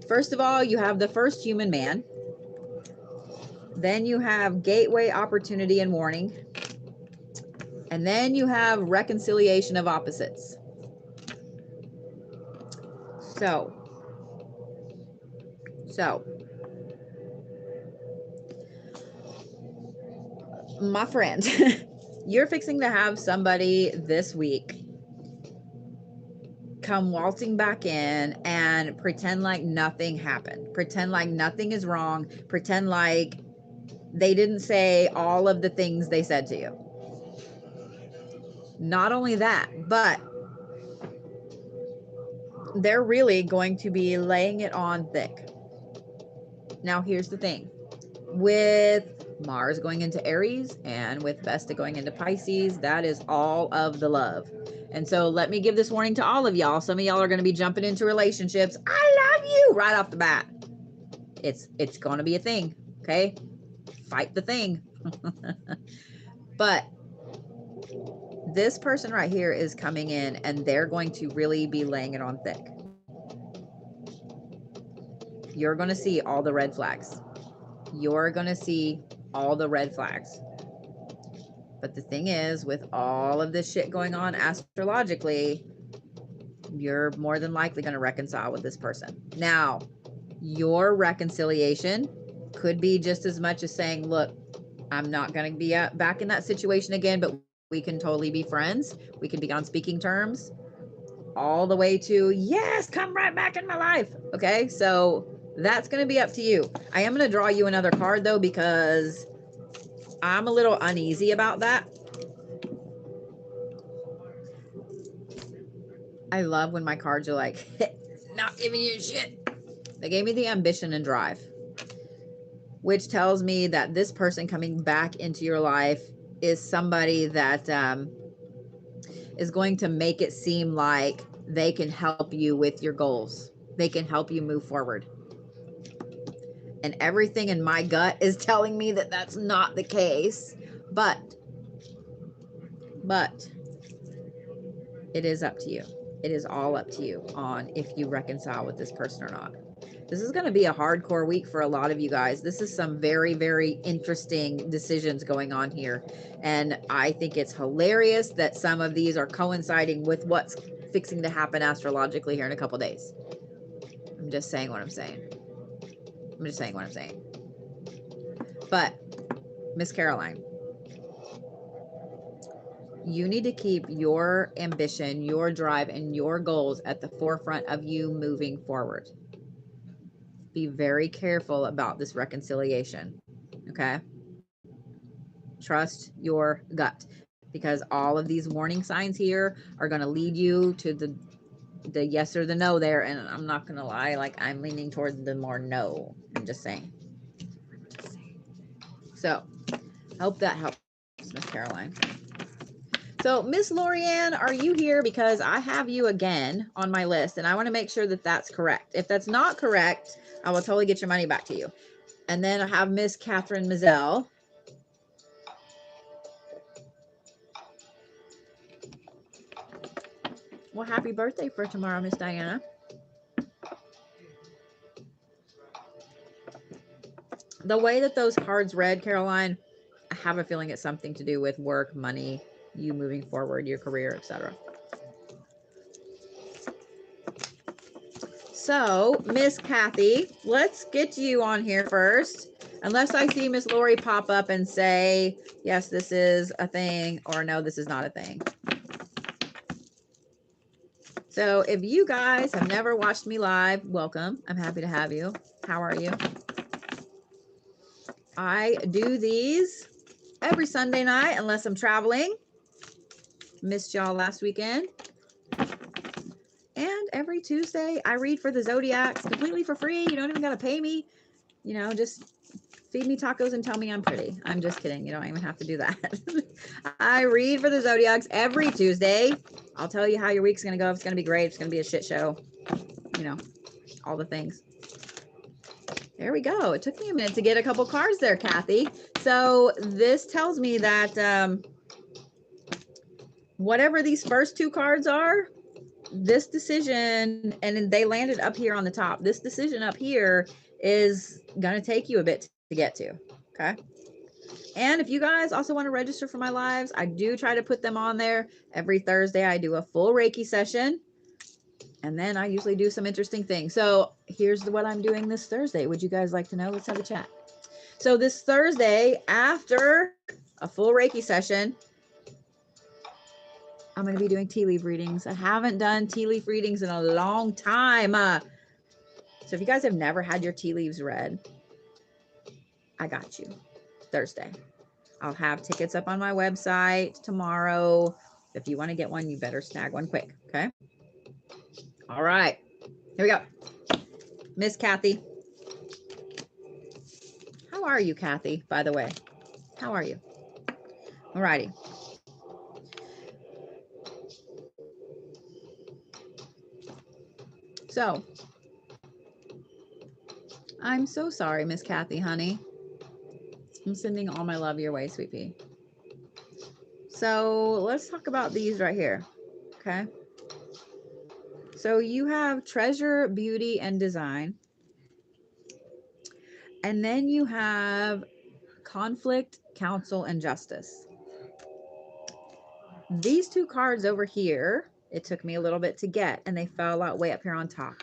[SPEAKER 1] first of all, you have the first human man, then you have gateway, opportunity, and warning, and then you have reconciliation of opposites. So my friend, you're fixing to have somebody this week come waltzing back in and pretend like nothing happened, pretend like nothing is wrong, pretend like they didn't say all of the things they said to you. Not only that, but they're really going to be laying it on thick. Now here's the thing, with Mars going into Aries and with Vesta going into Pisces, that is all of the love. And so let me give this warning to all of y'all. Some of y'all are going to be jumping into relationships. I love you right off the bat. It's going to be a thing. Okay. Fight the thing. But this person right here is coming in and they're going to really be laying it on thick. You're going to see all the red flags. You're going to see all the red flags. But the thing is, with all of this shit going on astrologically, you're more than likely going to reconcile with this person. Now, your reconciliation could be just as much as saying, look, I'm not going to be back in that situation again, but we can totally be friends. We can be on speaking terms, all the way to, yes, come right back in my life. Okay, so that's going to be up to you. I am going to draw you another card, though, because I'm a little uneasy about that. I love when my cards are like, not giving you shit. They gave me the ambition and drive, which tells me that this person coming back into your life is somebody that is going to make it seem like they can help you with your goals. They can help you move forward. And everything in my gut is telling me that that's not the case. But it is up to you. It is all up to you on if you reconcile with this person or not. This is going to be a hardcore week for a lot of you guys. This is some very, very interesting decisions going on here. And I think it's hilarious that some of these are coinciding with what's fixing to happen astrologically here in a couple days. I'm just saying what I'm saying. But, Miss Caroline, you need to keep your ambition, your drive, and your goals at the forefront of you moving forward. Be very careful about this reconciliation, okay? Trust your gut, because all of these warning signs here are going to lead you to the yes or the no there, and I'm not going to lie, like I'm leaning towards the more no. I'm just saying. So, hope that helps, Miss Caroline. So, Miss Lorianne, are you here? Because I have you again on my list, and I want to make sure that that's correct. If that's not correct, I will totally get your money back to you. And then I have Miss Catherine Mizell. Well, happy birthday for tomorrow, Miss Diana. The way that those cards read, Caroline, I have a feeling it's something to do with work, money, you moving forward, your career, etc. So, Miss Kathy, let's get you on here first. Unless I see Miss Lori pop up and say, yes, this is a thing, or no, this is not a thing. So if you guys have never watched me live, welcome. I'm happy to have you. How are you? I do these every Sunday night unless I'm traveling. Missed y'all last weekend. And every Tuesday I read for the Zodiacs completely for free. You don't even got to pay me. You know, just feed me tacos and tell me I'm pretty. I'm just kidding. You don't even have to do that. I read for the Zodiacs every Tuesday. I'll tell you how your week's going to go. If it's going to be great, if it's going to be a shit show. You know, all the things. There we go. It took me a minute to get a couple cards there, Kathy. So this tells me that whatever these first two cards are, this decision, and they landed up here on the top. This decision up here is going to take you a bit to get to. Okay. And if you guys also want to register for my lives, I do try to put them on there. Every Thursday, I do a full Reiki session. And then I usually do some interesting things. So here's what I'm doing this Thursday. Would you guys like to know? Let's have a chat. So this Thursday, after a full Reiki session, I'm going to be doing tea leaf readings. I haven't done tea leaf readings in a long time. So if you guys have never had your tea leaves read, I got you. Thursday. I'll have tickets up on my website tomorrow. If you want to get one, you better snag one quick. Okay. All right. Here we go. Miss Kathy. How are you, Kathy, by the way? How are you? All righty. So, I'm so sorry, Miss Kathy, honey. I'm sending all my love your way, sweet pea. So let's talk about these right here. Okay. So you have treasure, beauty, and design. And then you have conflict, counsel, and justice. These two cards over here, it took me a little bit to get, and they fell out way up here on top.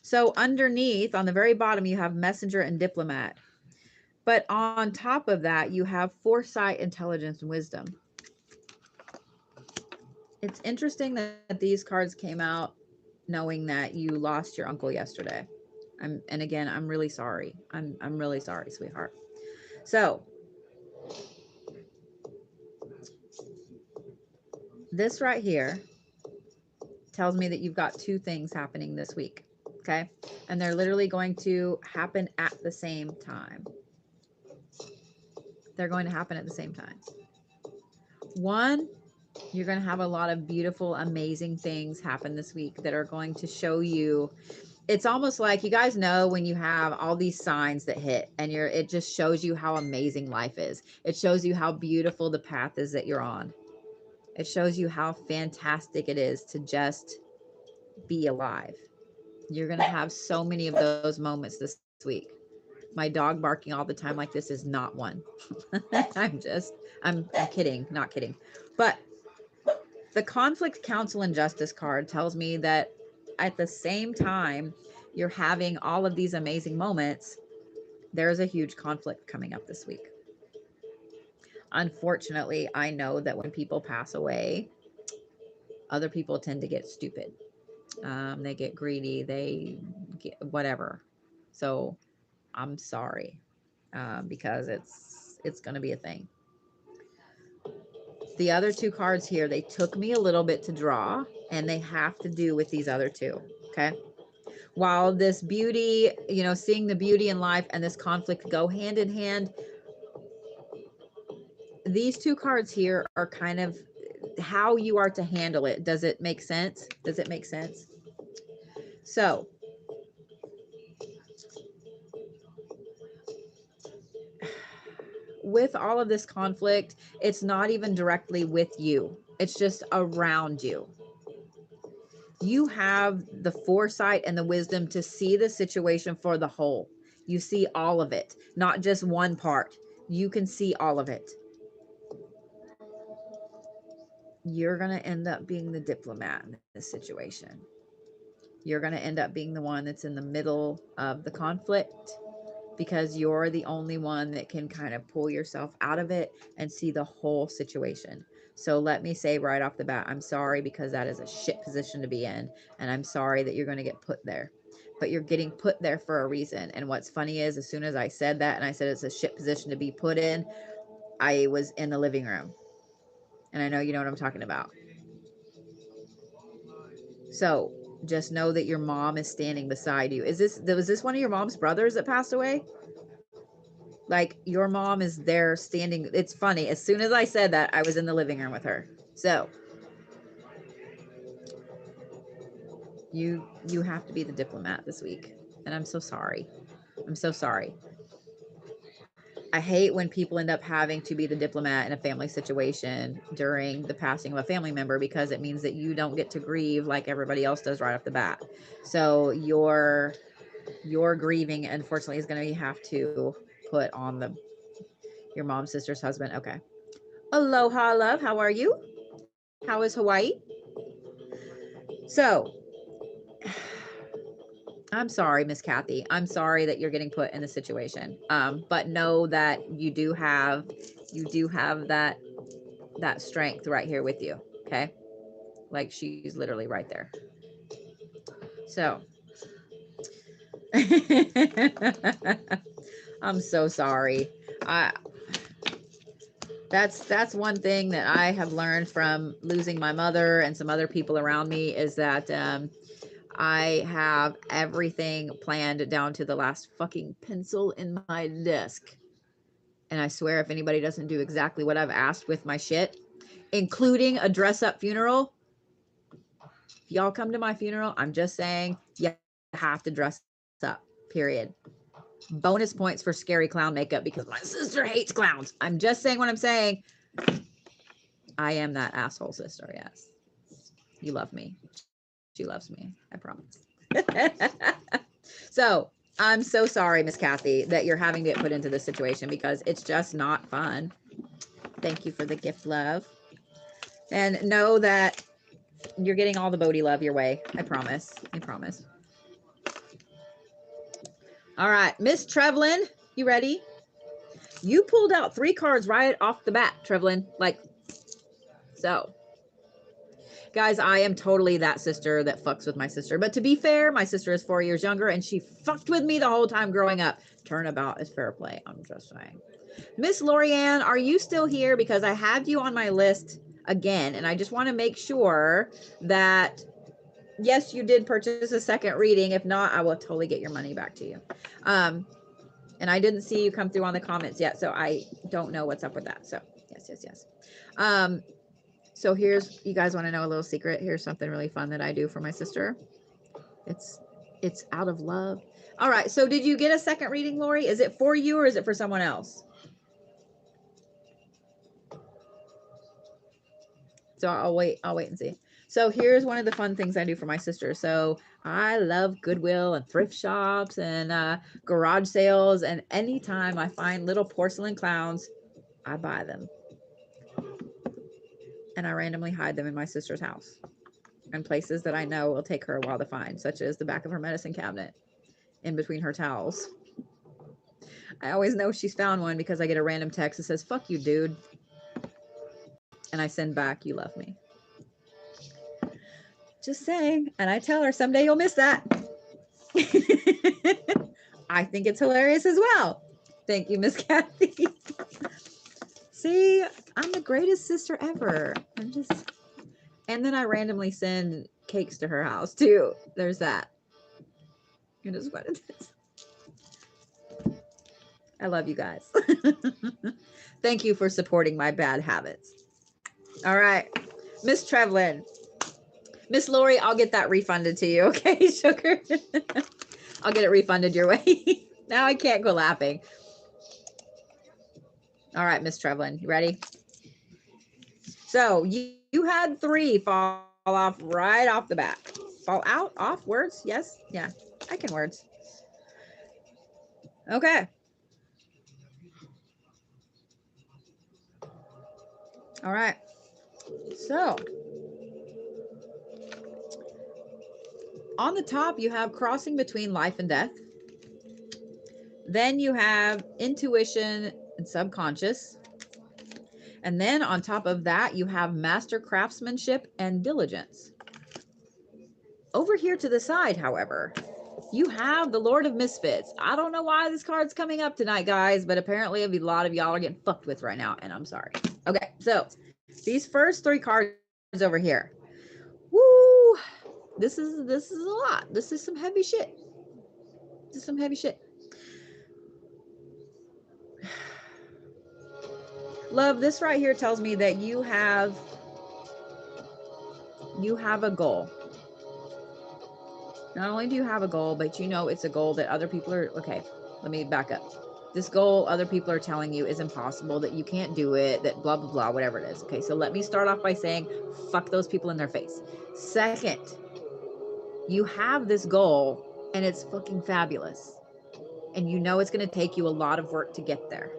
[SPEAKER 1] So underneath, on the very bottom, you have messenger and diplomat. But on top of that, you have foresight, intelligence, and wisdom. It's interesting that these cards came out knowing that you lost your uncle yesterday. And again, I'm really sorry. I'm really sorry, sweetheart. So this right here tells me that you've got two things happening this week. Okay. And they're literally going to happen at the same time. They're going to happen at the same time. One, you're going to have a lot of beautiful, amazing things happen this week that are going to show you. It's almost like, you guys know when you have all these signs that hit and it just shows you how amazing life is. It shows you how beautiful the path is that you're on. It shows you how fantastic it is to just be alive. You're going to have so many of those moments this week. My dog barking all the time like this is not one. I'm kidding, not kidding. But the conflict, counsel, and justice card tells me that at the same time you're having all of these amazing moments, there's a huge conflict coming up this week. Unfortunately, I know that when people pass away, other people tend to get stupid. They get greedy, they get whatever. So I'm sorry, because it's going to be a thing. The other two cards here, they took me a little bit to draw, and they have to do with these other two. Okay. While this beauty, you know, seeing the beauty in life and this conflict go hand in hand, these two cards here are kind of how you are to handle it. Does it make sense? Does it make sense? So with all of this conflict, it's not even directly with you. It's just around you. You have the foresight and the wisdom to see the situation for the whole. You see all of it, not just one part. You can see all of it. You're going to end up being the diplomat in this situation. You're going to end up being the one that's in the middle of the conflict, because you're the only one that can kind of pull yourself out of it and see the whole situation. So let me say right off the bat, I'm sorry, because that is a shit position to be in. And I'm sorry that you're going to get put there. But you're getting put there for a reason. And what's funny is, as soon as I said that and I said it's a shit position to be put in, I was in the living room. And I know you know what I'm talking about. So just know that your mom is standing beside you. Was this one of your mom's brothers that passed away? Like, your mom is there standing. It's funny. As soon as I said that, I was in the living room with her. So you have to be the diplomat this week. And I'm so sorry. I'm so sorry. I hate when people end up having to be the diplomat in a family situation during the passing of a family member, because it means that you don't get to grieve like everybody else does right off the bat. So your grieving, unfortunately, is going to have to put on your mom's sister's husband. Okay. Aloha, love. How are you? How is Hawaii? So, I'm sorry, Miss Kathy. I'm sorry that you're getting put in the situation. But know that you do have that strength right here with you. Okay. Like, she's literally right there. So, I'm so sorry. That's one thing that I have learned from losing my mother and some other people around me, is that I have everything planned down to the last fucking pencil in my desk. And I swear, if anybody doesn't do exactly what I've asked with my shit, including a dress up funeral, if y'all come to my funeral, I'm just saying, you have to dress up, period. Bonus points for scary clown makeup, because my sister hates clowns. I'm just saying what I'm saying. I am that asshole sister, yes. You love me. She loves me, I promise. So I'm so sorry, Miss Kathy, that you're having to get put into this situation, because it's just not fun. Thank you for the gift, love. And know that you're getting all the Bodhi love your way. I promise. I promise. All right, Miss Trevlin, you ready? You pulled out 3 cards right off the bat, Trevlin. Like, so. Guys, I am totally that sister that fucks with my sister. But to be fair, my sister is 4 years younger, and she fucked with me the whole time growing up. Turnabout is fair play. I'm just saying. Miss Lorianne, are you still here? Because I have you on my list again, and I just want to make sure that, yes, you did purchase a second reading. If not, I will totally get your money back to you. And I didn't see you come through on the comments yet, so I don't know what's up with that. So yes. So here's, you guys want to know a little secret? Here's something really fun that I do for my sister. It's out of love. All right. So did you get a second reading, Lori? Is it for you or is it for someone else? So I'll wait and see. So here's one of the fun things I do for my sister. So I love Goodwill and thrift shops and garage sales. And anytime I find little porcelain clowns, I buy them. And I randomly hide them in my sister's house and places that I know will take her a while to find, such as the back of her medicine cabinet, in between her towels. I always know she's found one because I get a random text that says, "Fuck you, dude." And I send back, "You love me." Just saying. And I tell her, someday you'll miss that. I think it's hilarious as well. Thank you, Miss Kathy. See, I'm the greatest sister ever. And then I randomly send cakes to her house too. There's that. It is what it is. I love you guys. Thank you for supporting my bad habits. All right, Miss Trevlin. Miss Lori, I'll get that refunded to you, okay, sugar? I'll get it refunded your way. Now I can't go laughing. All right, Miss Trevlin, you ready? So you had 3 fall off right off the bat. Fall out, off, words? Yes? Yeah, I can words. Okay. All right. So On the top, you have crossing between life and death. Then you have intuition and subconscious. And then on top of that, you have master craftsmanship and diligence. Over here to the side, however, you have the Lord of Misfits. I don't know why this card's coming up tonight, guys, but apparently a lot of y'all are getting fucked with right now, and I'm sorry. Okay, so these first 3 cards over here. Woo! This is a lot. This is some heavy shit. This is some heavy shit. Love, this right here tells me that you have a goal. Not only do you have a goal, but you know it's a goal that other people are, okay, let me back up. This goal other people are telling you is impossible, that you can't do it, that blah, blah, blah, whatever it is. Okay, so let me start off by saying, fuck those people in their face. Second, you have this goal and it's fucking fabulous. And you know it's going to take you a lot of work to get there.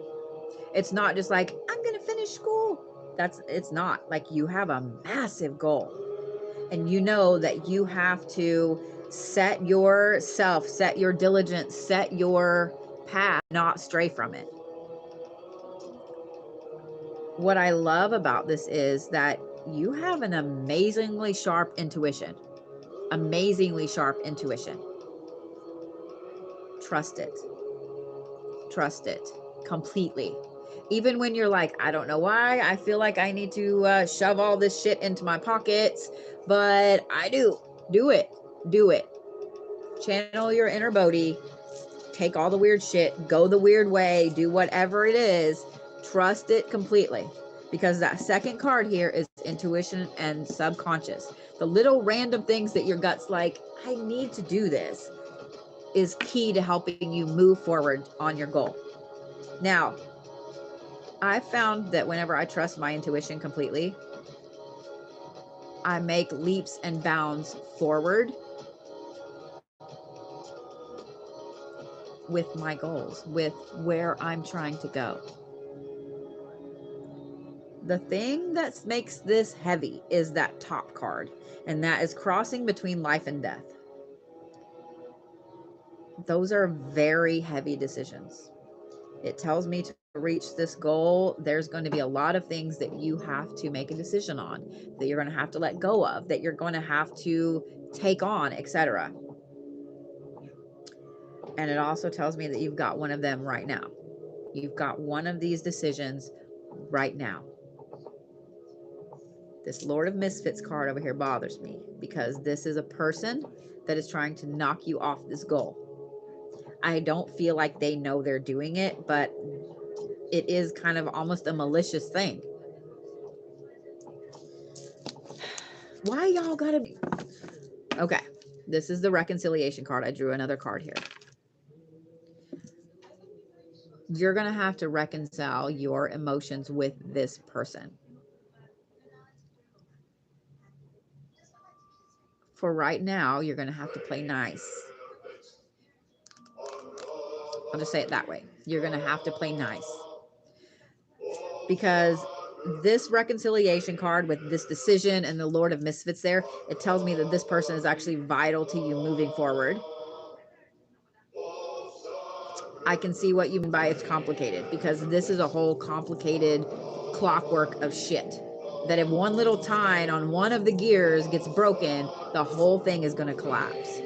[SPEAKER 1] It's not just like, I'm going to finish school. It's not. Like, you have a massive goal. And you know that you have to set yourself, set your diligence, set your path, not stray from it. What I love about this is that you have an amazingly sharp intuition. Amazingly sharp intuition. Trust it. Trust it completely. Even when you're like, I don't know why, I feel like I need to shove all this shit into my pockets, but I do. Do it. Do it. Channel your inner Bodhi. Take all the weird shit. Go the weird way. Do whatever it is. Trust it completely. Because that second card here is intuition and subconscious. The little random things that your gut's like, I need to do this, is key to helping you move forward on your goal. Now, I found that whenever I trust my intuition completely, I make leaps and bounds forward with my goals, with where I'm trying to go. The thing that makes this heavy is that top card, and that is crossing between life and death. Those are very heavy decisions. It tells me to reach this goal, there's going to be a lot of things that you have to make a decision on, that you're going to have to let go of, that you're going to have to take on, etc. And it also tells me that you've got one of them right now. You've got one of these decisions right now. This Lord of Misfits card over here bothers me because this is a person that is trying to knock you off this goal. I don't feel like they know they're doing it, but it is kind of almost a malicious thing. Why y'all gotta be... Okay, this is the reconciliation card. I drew another card here. You're gonna have to reconcile your emotions with this person. For right now, you're gonna have to play nice. I'll just say it that way. You're gonna have to play nice. Because this reconciliation card with this decision and the Lord of Misfits there, it tells me that this person is actually vital to you moving forward. I can see what you mean by it's complicated, because this is a whole complicated clockwork of shit. That if one little tine on one of the gears gets broken, the whole thing is going to collapse.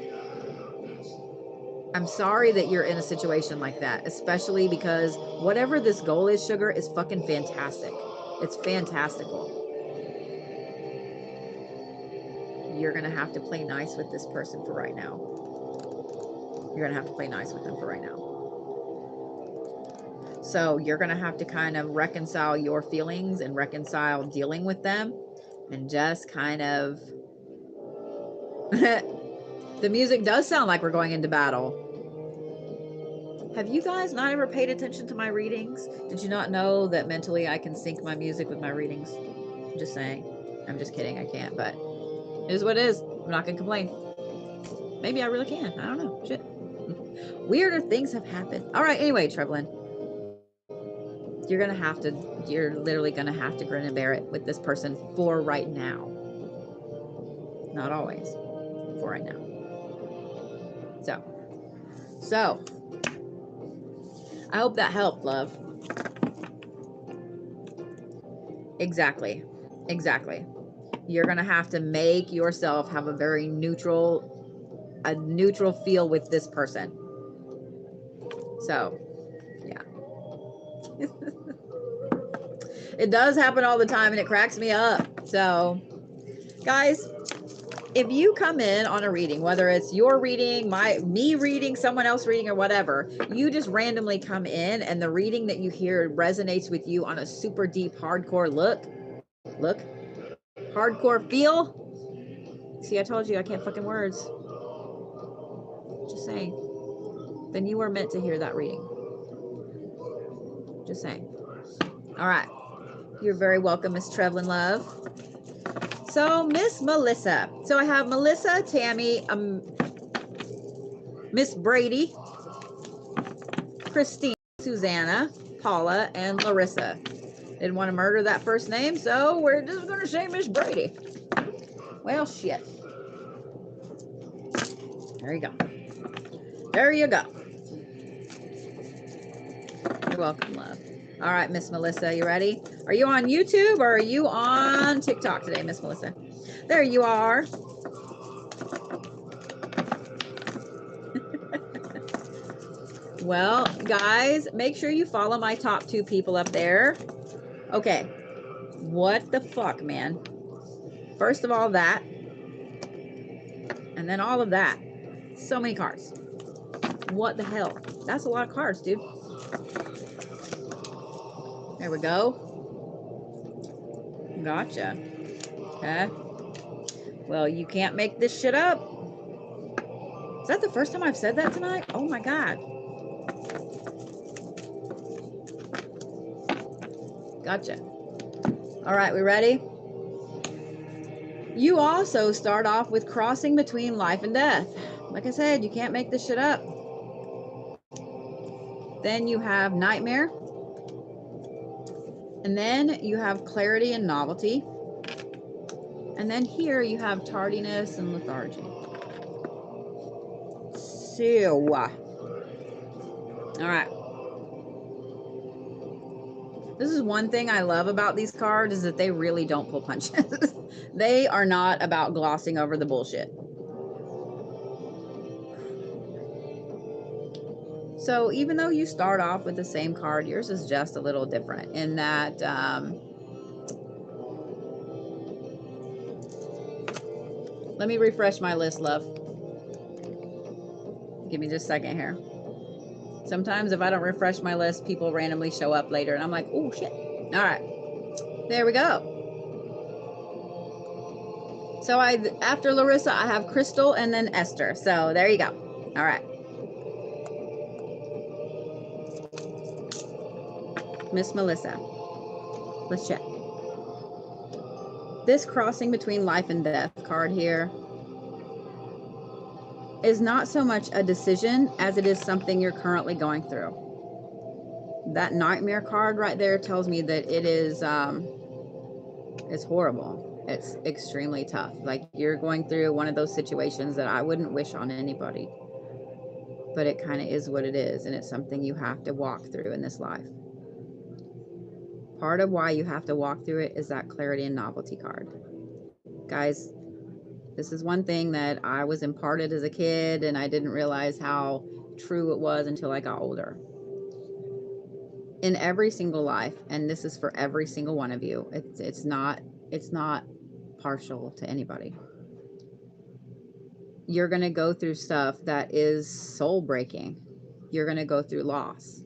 [SPEAKER 1] I'm sorry that you're in a situation like that, especially because whatever this goal is, sugar, is fucking fantastic. It's fantastical. You're going to have to play nice with this person for right now. You're going to have to play nice with them for right now. So you're going to have to kind of reconcile your feelings and reconcile dealing with them, and just kind of... The music does sound like we're going into battle. Have you guys not ever paid attention to my readings? Did you not know that mentally I can sync my music with my readings? I'm just saying. I'm just kidding. I can't, but it is what it is. I'm not going to complain. Maybe I really can. I don't know. Shit. Weirder things have happened. All right. Anyway, Trevlin, you're literally going to have to grin and bear it with this person for right now. Not always. For right now. So I hope that helped, love. Exactly. You're going to have to make yourself have a very neutral feel with this person. So, yeah. It does happen all the time and it cracks me up. So, guys, if you come in on a reading, whether it's your reading, me reading, someone else reading, or whatever, you just randomly come in and the reading that you hear resonates with you on a super deep, hardcore hardcore feel. See, I told you I can't fucking words. Just saying. Then you were meant to hear that reading. Just saying. All right. You're very welcome, Miss Trevlin Love. So, Miss Melissa. So I have Melissa, Tammy, Miss Brady, Christine, Susanna, Paula, and Larissa. Didn't want to murder that first name, so we're just going to say Miss Brady. Well, shit. There you go. There you go. You're welcome, love. All right, Miss Melissa, you ready? Are you on YouTube or are you on TikTok today, Miss Melissa? There you are. Well, guys, make sure you follow my top 2 people up there. Okay. What the fuck, man? First of all, that. And then all of that. So many cards. What the hell? That's a lot of cards, dude. There we go. Gotcha. Okay. Well, you can't make this shit up. Is that the first time I've said that tonight? Oh my God. Gotcha. All right, we ready? You also start off with crossing between life and death. Like I said, you can't make this shit up. Then you have nightmare. And then you have clarity and novelty. And then here you have tardiness and lethargy. So, all right. This is one thing I love about these cards is that they really don't pull punches. They are not about glossing over the bullshit. So even though you start off with the same card, yours is just a little different in that let me refresh my list, love. Give me just a second here. Sometimes if I don't refresh my list, people randomly show up later and I'm like, oh shit. All right, there we go. So after Larissa, I have Crystal and then Esther. So there you go. All right. Miss Melissa, let's check. This crossing between life and death card here is not so much a decision as it is something you're currently going through. That nightmare card right there tells me that it is, it's horrible. It's extremely tough. Like you're going through one of those situations that I wouldn't wish on anybody, but it kind of is what it is. And it's something you have to walk through in this life. Part of why you have to walk through it is that clarity and novelty card. Guys, this is one thing that I was imparted as a kid and I didn't realize how true it was until I got older. In every single life, and this is for every single one of you, it's not partial to anybody. You're going to go through stuff that is soul breaking. You're going to go through loss.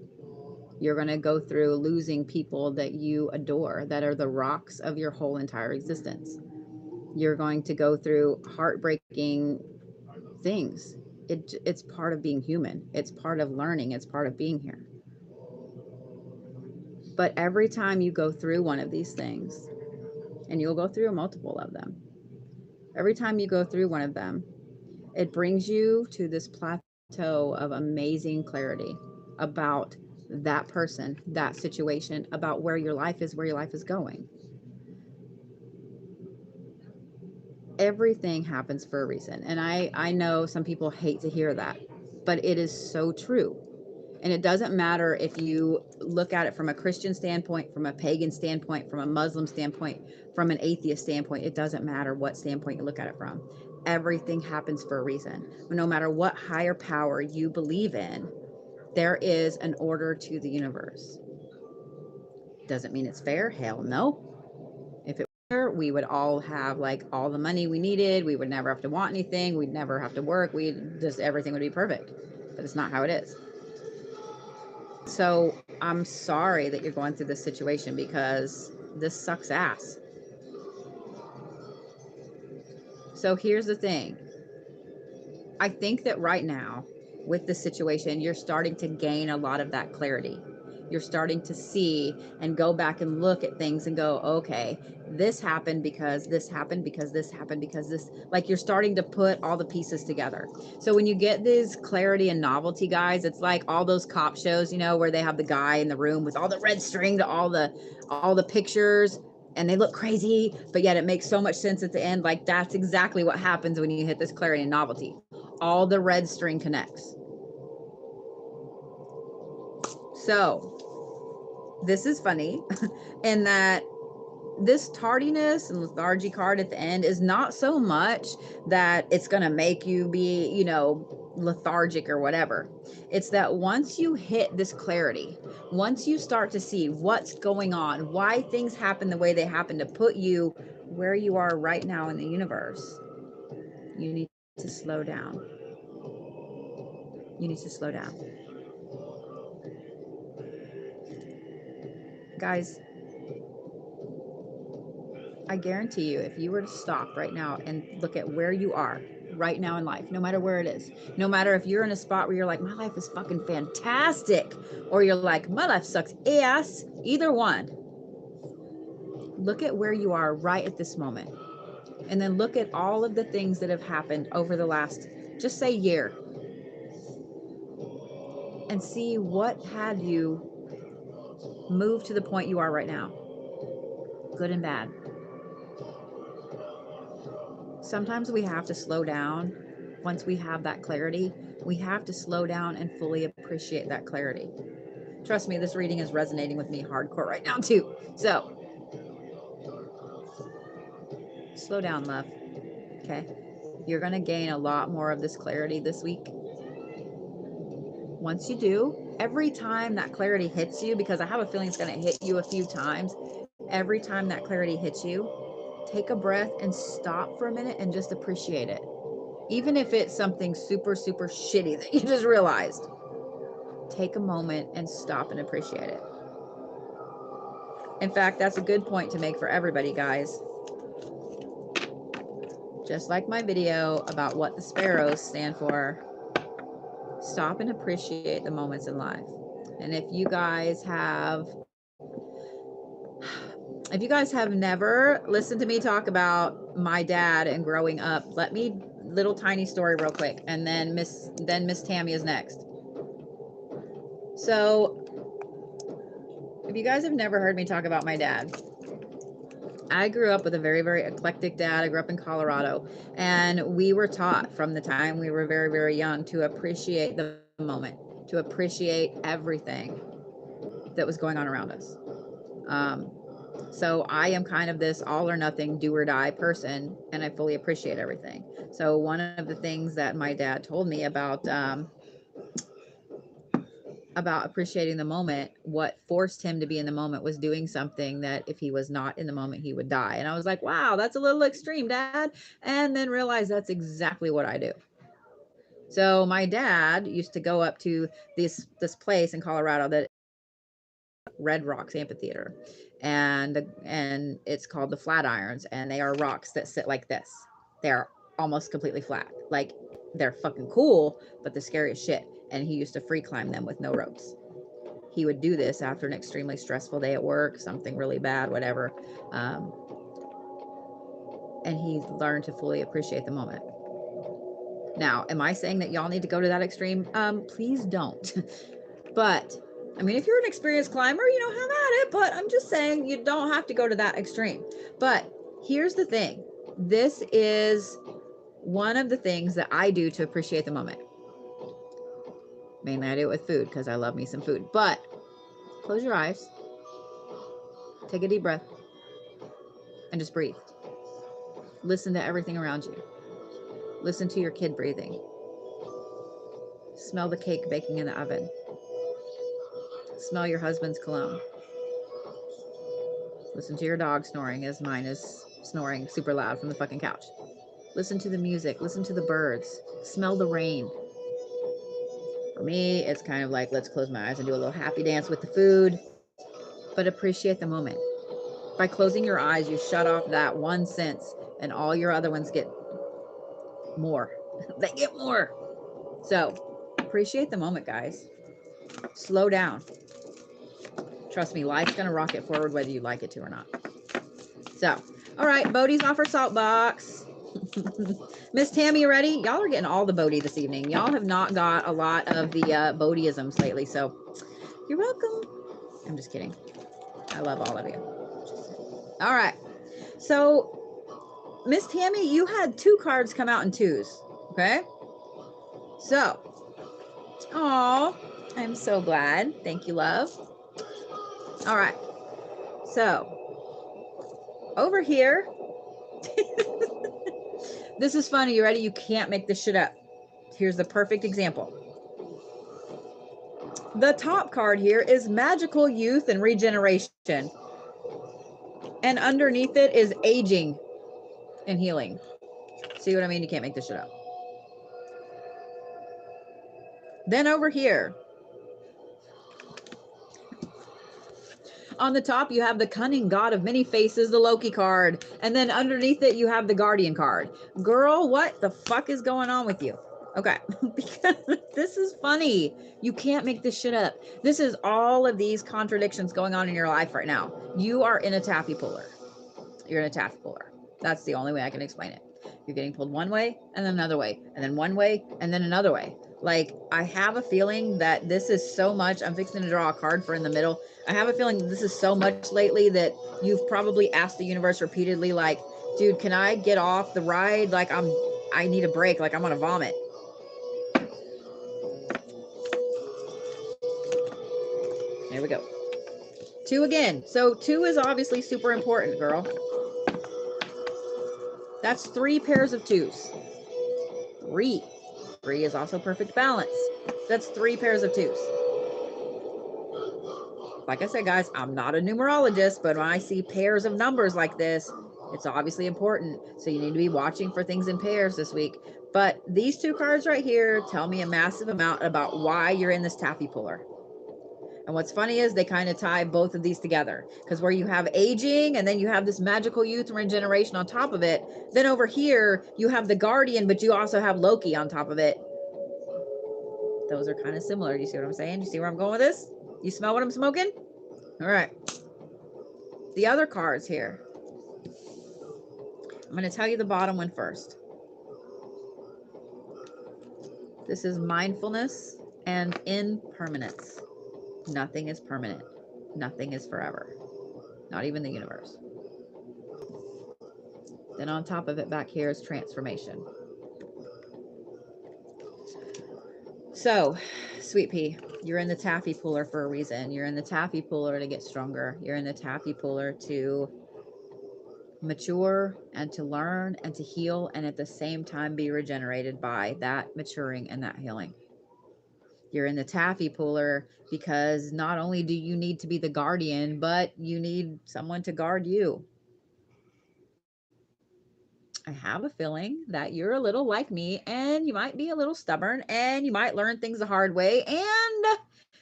[SPEAKER 1] You're going to go through losing people that you adore, that are the rocks of your whole entire existence. You're going to go through heartbreaking things. It's part of being human. It's part of learning. It's part of being here. But every time you go through one of these things, and you'll go through multiple of them, every time you go through one of them, it brings you to this plateau of amazing clarity about that person, that situation, about where your life is going. Everything happens for a reason. And I know some people hate to hear that, but it is so true. And it doesn't matter if you look at it from a Christian standpoint, from a pagan standpoint, from a Muslim standpoint, from an atheist standpoint. It doesn't matter what standpoint you look at it from. Everything happens for a reason. No matter what higher power you believe in, there is an order to the universe. Doesn't mean it's fair. Hell no. If it were fair, we would all have like all the money we needed. We would never have to want anything. We'd never have to work. Everything would be perfect. But it's not how it is. So I'm sorry that you're going through this situation, because this sucks ass. So here's the thing. I think that right now, with this situation, you're starting to gain a lot of that clarity. You're starting to see and go back and look at things and go, okay, this happened because this happened because this happened because this, like, you're starting to put all the pieces together. So when you get this clarity and novelty, guys, it's like all those cop shows, you know, where they have the guy in the room with all the red string to all the pictures, and they look crazy, but yet it makes so much sense at the end. Like, that's exactly what happens when you hit this clarity and novelty. All the red string connects. So this is funny in that this tardiness and lethargy card at the end is not so much that it's going to make you be, you know, lethargic or whatever. It's that once you hit this clarity, once you start to see what's going on, why things happen the way they happen to put you where you are right now in the universe, you need to slow down. You need to slow down. Guys, I guarantee you, if you were to stop right now and look at where you are right now in life, no matter where it is, no matter if you're in a spot where you're like, my life is fucking fantastic, or you're like, my life sucks ass, either one, look at where you are right at this moment. And then look at all of the things that have happened over the last, just say, year, and see what had you move to the point you are right now, good and bad. Sometimes we have to slow down. Once we have that clarity, we have to slow down and fully appreciate that clarity. Trust me, this reading is resonating with me hardcore right now too. So slow down, love. Okay. You're going to gain a lot more of this clarity this week. Once you do, every time that clarity hits you, because I have a feeling it's going to hit you a few times, every time that clarity hits you, take a breath and stop for a minute and just appreciate it. Even if it's something super, super shitty that you just realized, take a moment and stop and appreciate it. In fact, that's a good point to make for everybody, guys. Just like my video about what the sparrows stand for, stop and appreciate the moments in life. And if you guys have never listened to me talk about my dad and growing up, let me little tiny story real quick, and then Miss Tammy is next. So if you guys have never heard me talk about my dad, I grew up with a very, very eclectic dad. I grew up in Colorado, and we were taught from the time we were very, very young to appreciate the moment, to appreciate everything that was going on around us. So I am kind of this all or nothing, do or die person, and I fully appreciate everything. So one of the things that my dad told me about appreciating the moment, what forced him to be in the moment was doing something that if he was not in the moment, he would die. And I was like, wow, that's a little extreme, Dad. And then realized that's exactly what I do. So my dad used to go up to this place in Colorado that Red Rocks Amphitheater, and it's called the Flatirons, and they are rocks that sit like this. They're almost completely flat. Like, they're fucking cool, but the scariest shit. And he used to free climb them with no ropes. He would do this after an extremely stressful day at work, something really bad, whatever. And he learned to fully appreciate the moment. Now, am I saying that y'all need to go to that extreme? Please don't. But I mean, if you're an experienced climber, you know, have at it. But I'm just saying you don't have to go to that extreme. But here's the thing. this is one of the things that I do to appreciate the moment. Mainly I do it with food because I love me some food. But close your eyes, take a deep breath, and just breathe. Listen to everything around you. Listen to your kid breathing. Smell the cake baking in the oven. Smell your husband's cologne. Listen to your dog snoring as mine is snoring super loud from the fucking couch. Listen to the music. Listen to the birds. Smell the rain. For me, it's kind of like, let's close my eyes and do a little happy dance with the food, but appreciate the moment. By closing your eyes, you shut off that one sense and all your other ones get more. They get more. So appreciate the moment, guys. Slow down. Trust me, life's going to rocket forward whether you like it to or not. So, all right, Bodhi's off her salt box. Miss Tammy, you ready? Y'all are getting all the Bodhi this evening. Y'all have not got a lot of the Bodhiisms lately, so you're welcome. I'm just kidding. I love all of you. All right. So, Miss Tammy, you had 2 cards come out in 2s. Okay. So, oh, I'm so glad. Thank you, love. All right. So, over here, this is funny. You ready? You can't make this shit up. Here's the perfect example. The top card here is magical youth and regeneration. And underneath it is aging and healing. See what I mean? You can't make this shit up. Then over here, on the top, you have the cunning god of many faces, the Loki card. And then underneath it, you have the Guardian card. Girl, what the fuck is going on with you? Okay, because this is funny. You can't make this shit up. This is all of these contradictions going on in your life right now. You are in a taffy puller. You're in a taffy puller. That's the only way I can explain it. You're getting pulled one way and then another way, and then one way and then another way. Like, I have a feeling that this is so much. I'm fixing to draw a card for in the middle. I have a feeling this is so much lately that you've probably asked the universe repeatedly, like, dude, can I get off the ride? Like, I need a break. Like, I'm gonna vomit. There we go. 2 again. So 2 is obviously super important, girl. That's 3 pairs of 2s. 3. 3 is also perfect balance. That's 3 pairs of 2s. Like I said, guys, I'm not a numerologist, but when I see pairs of numbers like this, it's obviously important. So you need to be watching for things in pairs this week. But these 2 cards right here tell me a massive amount about why you're in this taffy puller. And what's funny is they kind of tie both of these together, because where you have aging and then you have this magical youth and regeneration on top of it, then over here you have the Guardian, but you also have Loki on top of it. Those are kind of similar. Do you see what I'm saying? Do you see where I'm going with this? You smell what I'm smoking? All right. The other cards here. I'm going to tell you the bottom one first. This is mindfulness and impermanence. Nothing is permanent. Nothing is forever. Not even the universe. Then on top of it back here is transformation. So, Sweet Pea, you're in the taffy puller for a reason. You're in the taffy puller to get stronger. You're in the taffy puller to mature and to learn and to heal, and at the same time be regenerated by that maturing and that healing. You're in the taffy puller because not only do you need to be the guardian, but you need someone to guard you. I have a feeling that you're a little like me, and you might be a little stubborn, and you might learn things the hard way, and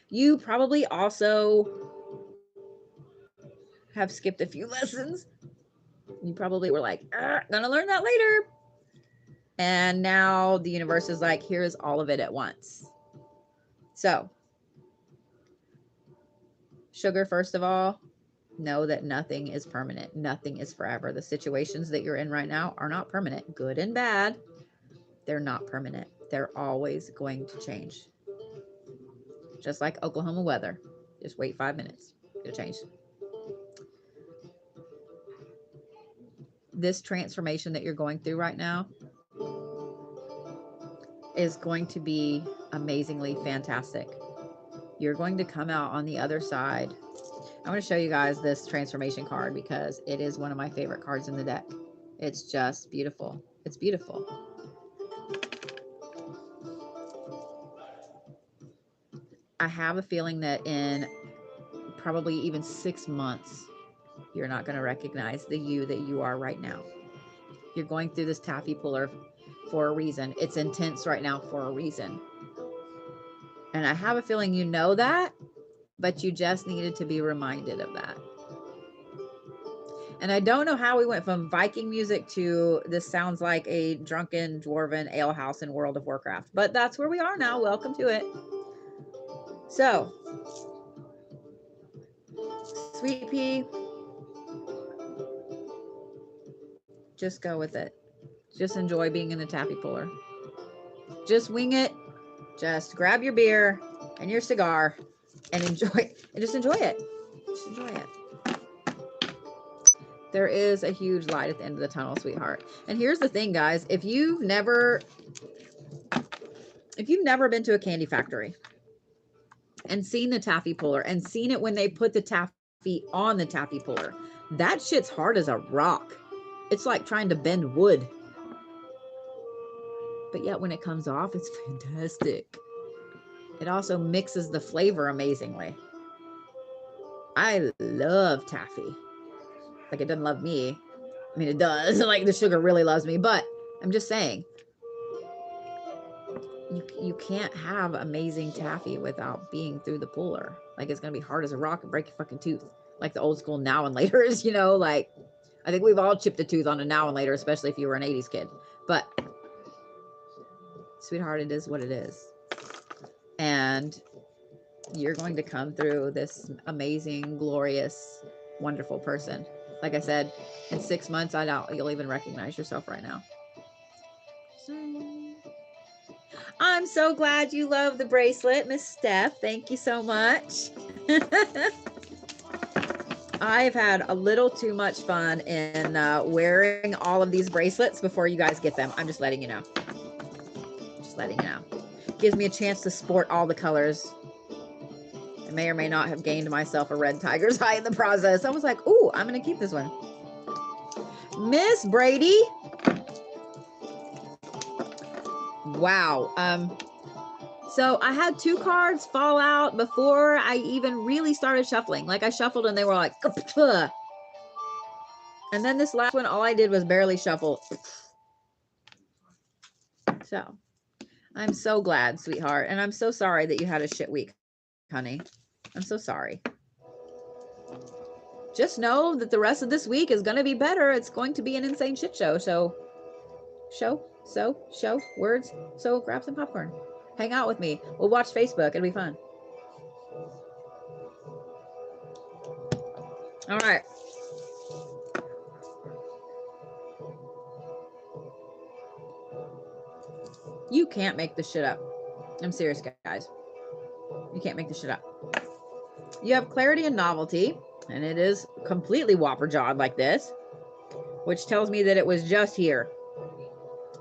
[SPEAKER 1] you probably also have skipped a few lessons. You probably were like, gonna learn that later. And now the universe is like, here's all of it at once. So, sugar, first of all, know that nothing is permanent. Nothing is forever. The situations that you're in right now are not permanent. Good and bad, they're not permanent. They're always going to change. Just like Oklahoma weather. Just wait 5 minutes. It'll change. this transformation that you're going through right now is going to be amazingly fantastic. You're going to come out on the other side. I'm going to show you guys this transformation card because it is one of my favorite cards in the deck. It's just beautiful. It's beautiful. I have a feeling that in probably even 6 months, you're not going to recognize the you that you are right now. You're going through this taffy puller for a reason. It's intense right now for a reason. And I have a feeling you know that, but you just needed to be reminded of that. And I don't know how we went from Viking music to this sounds like a drunken dwarven alehouse in World of Warcraft, but that's where we are now. Welcome to it. So, Sweet Pea, just go with it. Just enjoy being in the taffy puller. Just wing it. Just grab your beer and your cigar and enjoy it. And just enjoy it. Just enjoy it. There is a huge light at the end of the tunnel, sweetheart. And here's the thing, guys. If you've never been to a candy factory and seen the taffy puller and seen it when they put the taffy on the taffy puller, that shit's hard as a rock. It's like trying to bend wood. But yet when it comes off, it's fantastic. It also mixes the flavor amazingly. I love taffy. Like, it doesn't love me. I mean, it does. Like, the sugar really loves me. But I'm just saying, you can't have amazing taffy without being through the puller. Like, it's going to be hard as a rock and break your fucking tooth. Like the old school now and later's, you know, like, I think we've all chipped a tooth on a now and later, especially if you were an 80s kid. But, sweetheart, it is what it is. And you're going to come through this amazing, glorious, wonderful person. Like I said, in 6 months, I doubt you'll even recognize yourself right now. I'm so glad you love the bracelet, Miss Steph. Thank you so much. I've had a little too much fun in wearing all of these bracelets before you guys get them. I'm just letting you know. Just letting you know. Gives me a chance to sport all the colors. I may or may not have gained myself a red tiger's eye in the process. I was like, ooh, I'm going to keep this one. Miss Brady. Wow. So I had 2 cards fall out before I even really started shuffling. Like, I shuffled and they were like, ugh. And then this last one, all I did was barely shuffle. So I'm so glad, sweetheart. And I'm so sorry that you had a shit week, honey. I'm so sorry. Just know that the rest of this week is going to be better. It's going to be an insane shit show. So words. So grab some popcorn. Hang out with me. We'll watch Facebook. It'll be fun. All right. You can't make this shit up. I'm serious, guys. You can't make this shit up. You have clarity and novelty, and it is completely whopper-jawed like this, which tells me that it was just here.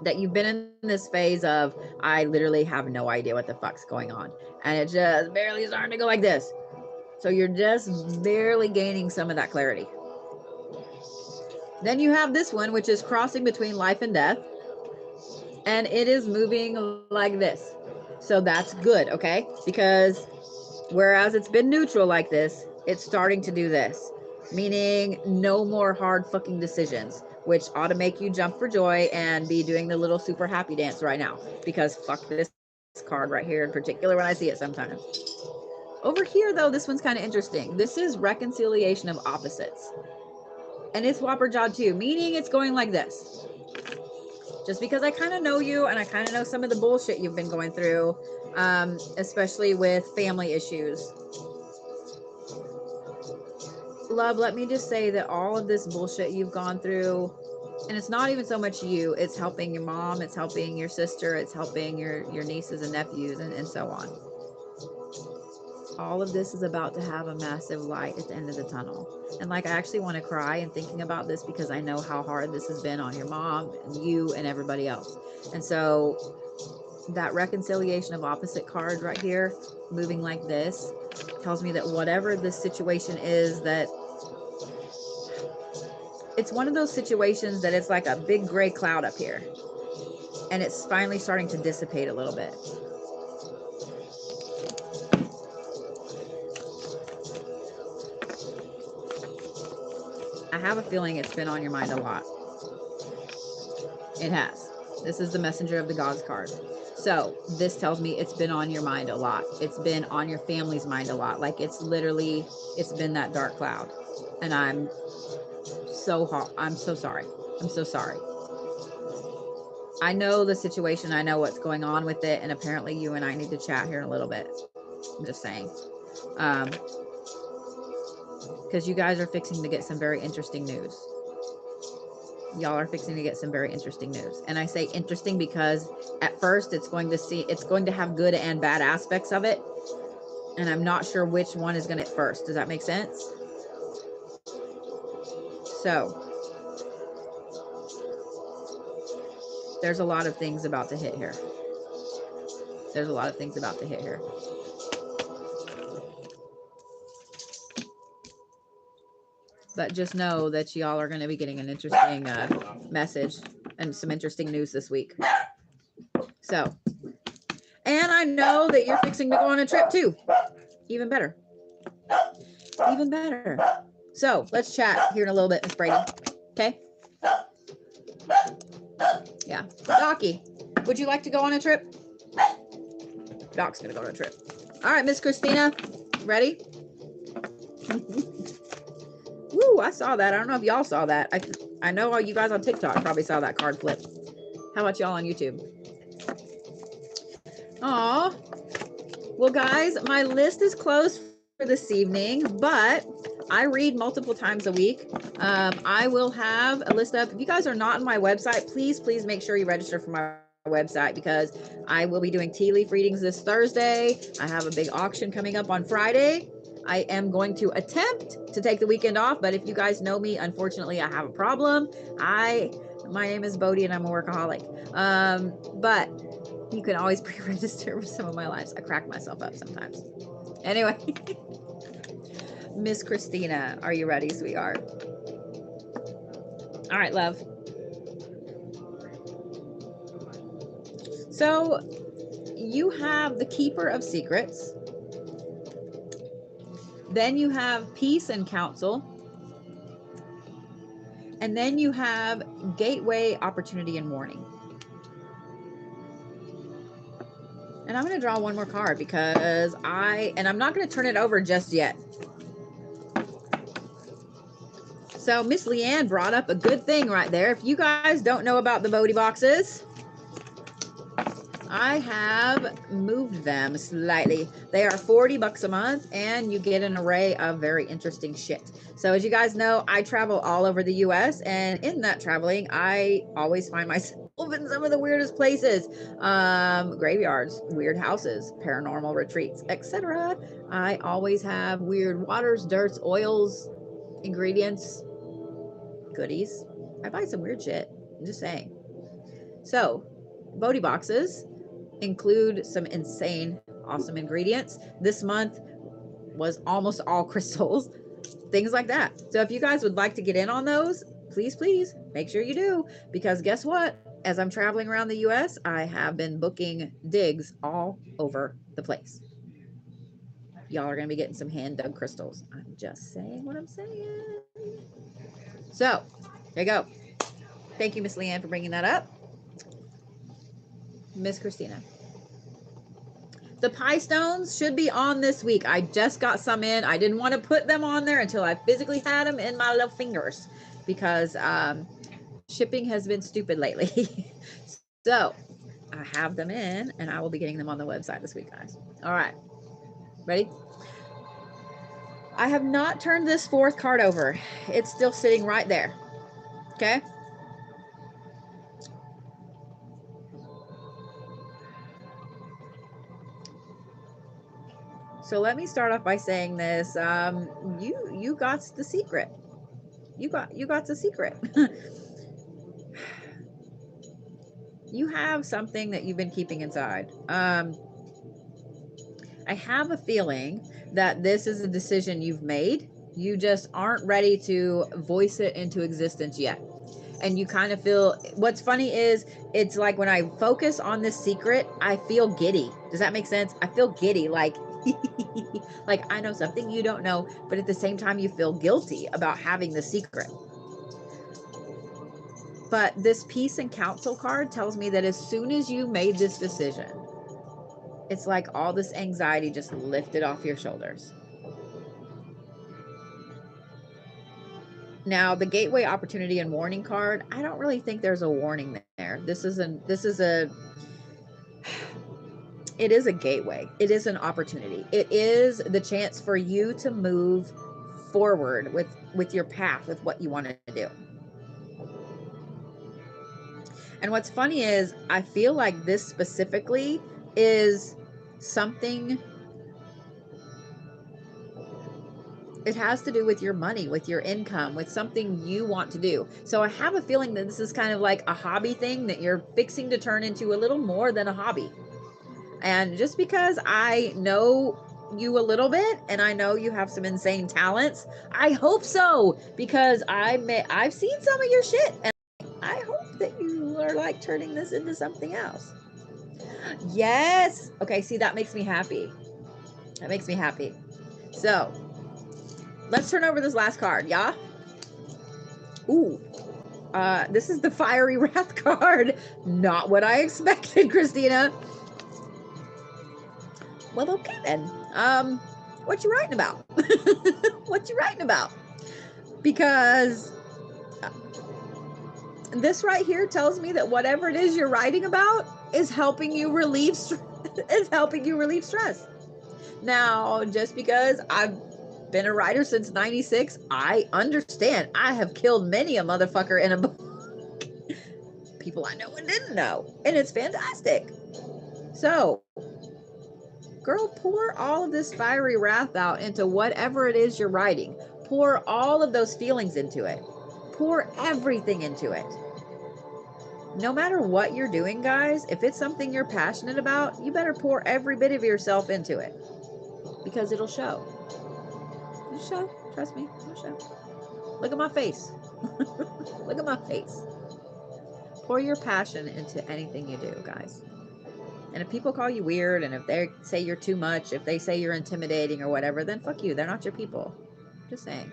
[SPEAKER 1] That you've been in this phase of, I literally have no idea what the fuck's going on. And it just barely starting to go like this. So you're just barely gaining some of that clarity. Then you have this one, which is crossing between life and death. And it is moving like this. So that's good, okay? Because whereas it's been neutral like this, it's starting to do this. Meaning no more hard fucking decisions, which ought to make you jump for joy and be doing the little super happy dance right now. Because fuck this card right here in particular when I see it sometimes. Over here, though, this one's kind of interesting. This is reconciliation of opposites. And it's whopper jawed too, meaning it's going like this. Just because I kind of know you and I kind of know some of the bullshit you've been going through, especially with family issues. Love, let me just say that all of this bullshit you've gone through, and it's not even so much you, it's helping your mom, it's helping your sister, it's helping your nieces and nephews and so on. all of this is about to have a massive light at the end of the tunnel. And like, I actually want to cry and thinking about this because I know how hard this has been on your mom and you and everybody else. And so that reconciliation of opposite card right here, moving like this, tells me that whatever this situation is, that it's one of those situations that it's like a big gray cloud up here. And it's finally starting to dissipate a little bit. I have a feeling it's been on your mind a lot. It has. This is the messenger of the gods card. So this tells me it's been on your mind a lot. It's been on your family's mind a lot. Like, it's literally, it's been that dark cloud. And I'm so hot. I'm so sorry. I'm so sorry. I know the situation. I know what's going on with it. And apparently you and I need to chat here in a little bit. I'm just saying. Because you guys are fixing to get some very interesting news. Y'all are fixing to get some very interesting news. And I say interesting because at first it's going to have good and bad aspects of it. And I'm not sure which one is going to hit first. Does that make sense? So there's a lot of things about to hit here. There's a lot of things about to hit here. But just know that y'all are going to be getting an interesting message and some interesting news this week. So, and I know that you're fixing to go on a trip too. Even better. Even better. So let's chat here in a little bit, Miss Brady. Okay? Yeah. Docky, would you like to go on a trip? Doc's going to go on a trip. All right, Miss Christina, ready? Woo, I saw that. I don't know if y'all saw that. I know all you guys on TikTok probably saw that card flip. How about y'all on YouTube? Aw. Well, guys, my list is closed for this evening, but I read multiple times a week. I will have a list up. If you guys are not on my website, please make sure you register for my website, because I will be doing tea leaf readings this Thursday. I have a big auction coming up on Friday. I am going to attempt to take the weekend off, but if you guys know me, unfortunately, I have a problem. My name is Bodhi and I'm a workaholic. But you can always pre-register for some of my lives. I crack myself up sometimes. Anyway, Miss Christina, are you ready, sweetheart? All right, love. So you have the Keeper of Secrets. Then you have Peace and Counsel. And then you have Gateway, Opportunity, and Warning. And I'm going to draw one more card because I'm not going to turn it over just yet. So Miss Leanne brought up a good thing right there. If you guys don't know about the Bodhi boxes, I have moved them slightly. They are $40 a month and you get an array of very interesting shit. So as you guys know, I travel all over the US, and in that traveling, I always find myself in some of the weirdest places. Graveyards, weird houses, paranormal retreats, etc. I always have weird waters, dirts, oils, ingredients, goodies. I buy some weird shit. I'm just saying. So, Bodhi boxes include some insane, awesome ingredients. This month was almost all crystals, things like that. So if you guys would like to get in on those, please make sure you do, because guess what? As I'm traveling around the US, I have been booking digs all over the place. Y'all are going to be getting some hand dug crystals. I'm just saying what I'm saying. So there you go. Thank you, Miss Leanne, for bringing that up. Miss Christina. The pie stones should be on this week. I just got some in. I didn't want to put them on there until I physically had them in my little fingers, because shipping has been stupid lately. So I have them in and I will be getting them on the website this week, guys. All right. Ready? I have not turned this fourth card over. It's still sitting right there. Okay. So let me start off by saying this. You got the secret. You got the secret. You have something that you've been keeping inside. I have a feeling that this is a decision you've made. You just aren't ready to voice it into existence yet. And you kind of feel, what's funny is it's like when I focus on this secret, I feel giddy. Does that make sense? I feel giddy, like like I know something you don't know, but at the same time you feel guilty about having the secret. But this peace and counsel card tells me that as soon as you made this decision, it's like all this anxiety just lifted off your shoulders. Now, the gateway opportunity and warning card, I don't really think there's a warning there. It is a gateway. It is an opportunity. It is the chance for you to move forward with your path, with what you want to do. And what's funny is I feel like this specifically is something, it has to do with your money, with your income, with something you want to do. So I have a feeling that this is kind of like a hobby thing that you're fixing to turn into a little more than a hobby. And just because I know you a little bit and I know you have some insane talents, I hope so, because I've seen some of your shit and I hope that you are like turning this into something else. Yes. Okay, see, that makes me happy. That makes me happy. So let's turn over this last card, yeah? Ooh. This is the Fiery Wrath card. Not what I expected, Christina. Well, okay then. What you writing about? What you writing about? Because this right here tells me that whatever it is you're writing about is helping you relieve stress. Now, just because I've been a writer since 96, I understand. I have killed many a motherfucker in a book. People I know and didn't know. And it's fantastic. So, girl, pour all of this fiery wrath out into whatever it is you're writing. Pour all of those feelings into it. Pour everything into it. No matter what you're doing, guys, if it's something you're passionate about, you better pour every bit of yourself into it, because it'll show. It'll show. Trust me, it'll show. Look at my face. Look at my face. Pour your passion into anything you do, guys. And if people call you weird, and if they say you're too much, if they say you're intimidating or whatever, then fuck you. They're not your people. Just saying.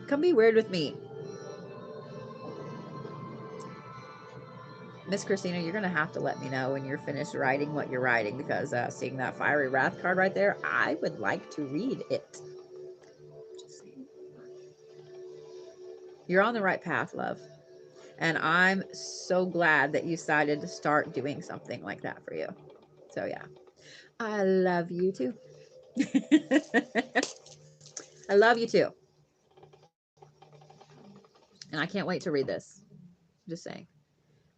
[SPEAKER 1] Come be weird with me. Miss Christina, you're going to have to let me know when you're finished writing what you're writing, because seeing that Fiery Wrath card right there, I would like to read it. Just saying. You're on the right path, love. And I'm so glad that you decided to start doing something like that for you. So yeah, I love you too. I love you too. And I can't wait to read this. Just saying.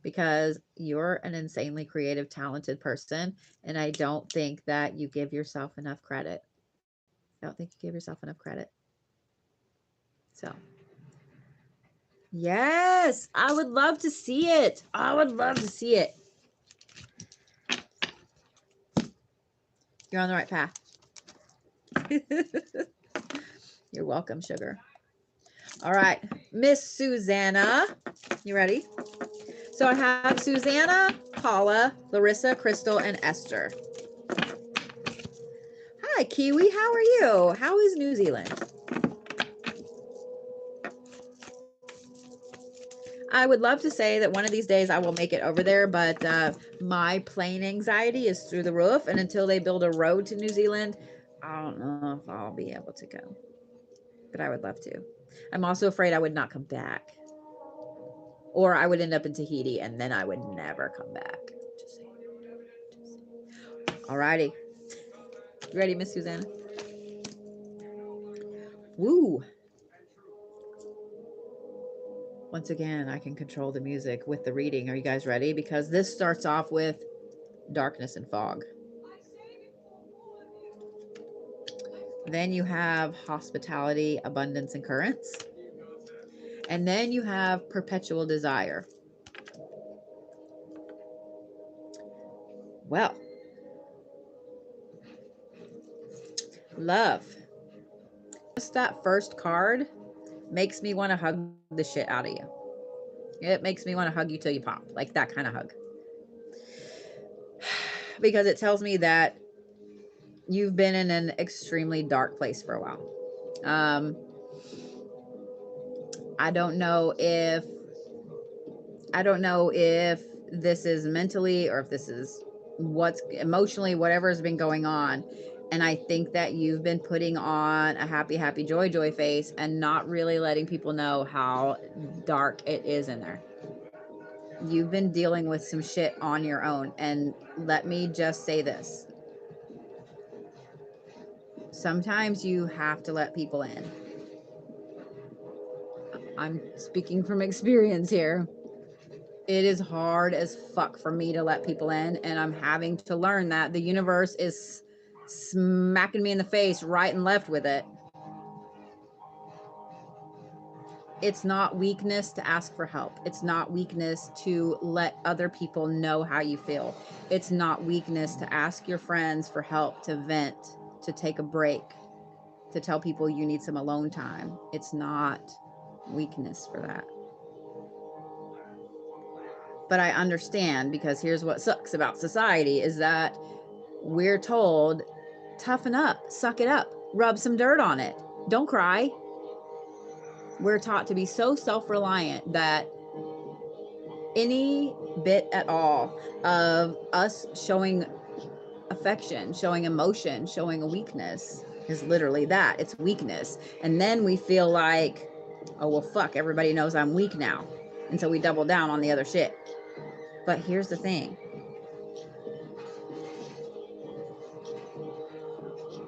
[SPEAKER 1] Because you're an insanely creative, talented person. And I don't think that you give yourself enough credit. I don't think you give yourself enough credit. So, yes, I would love to see it. I would love to see it. You're on the right path. You're welcome, sugar. All right, Miss Susanna, you ready? So I have Susanna, Paula, Larissa, Crystal, and Esther. Hi, Kiwi. How are you? How is New Zealand? I would love to say that one of these days I will make it over there, but my plane anxiety is through the roof. And until they build a road to New Zealand, I don't know if I'll be able to go. But I would love to. I'm also afraid I would not come back. Or I would end up in Tahiti and then I would never come back. Just saying. All righty. You ready, Miss Susanna? Woo. Once again, I can control the music with the reading. Are you guys ready? Because this starts off with darkness and fog. Then you have hospitality, abundance, and currents. And then you have perpetual desire. Well, love. Just that first card makes me want to hug the shit out of you. It makes me want to hug you till you pop, like that kind of hug. Because it tells me that you've been in an extremely dark place for a while. I don't know if this is mentally or if this is what's emotionally, whatever has been going on. And I think that you've been putting on a happy, joy face and not really letting people know how dark it is in there. You've been dealing with some shit on your own. And let me just say this. Sometimes you have to let people in. I'm speaking from experience here. It is hard as fuck for me to let people in, and I'm having to learn that the universe is smacking me in the face right and left with it. It's not weakness to ask for help. It's not weakness to let other people know how you feel. It's not weakness to ask your friends for help, to vent, to take a break, to tell people you need some alone time. It's not weakness for that. But I understand, because here's what sucks about society is that we're told, toughen up, suck it up, rub some dirt on it, don't cry. We're taught to be so self-reliant that any bit at all of us showing affection, showing emotion, showing a weakness is literally that. It's weakness. And then we feel like, oh, well, fuck, everybody knows I'm weak now. And so we double down on the other shit. But here's the thing.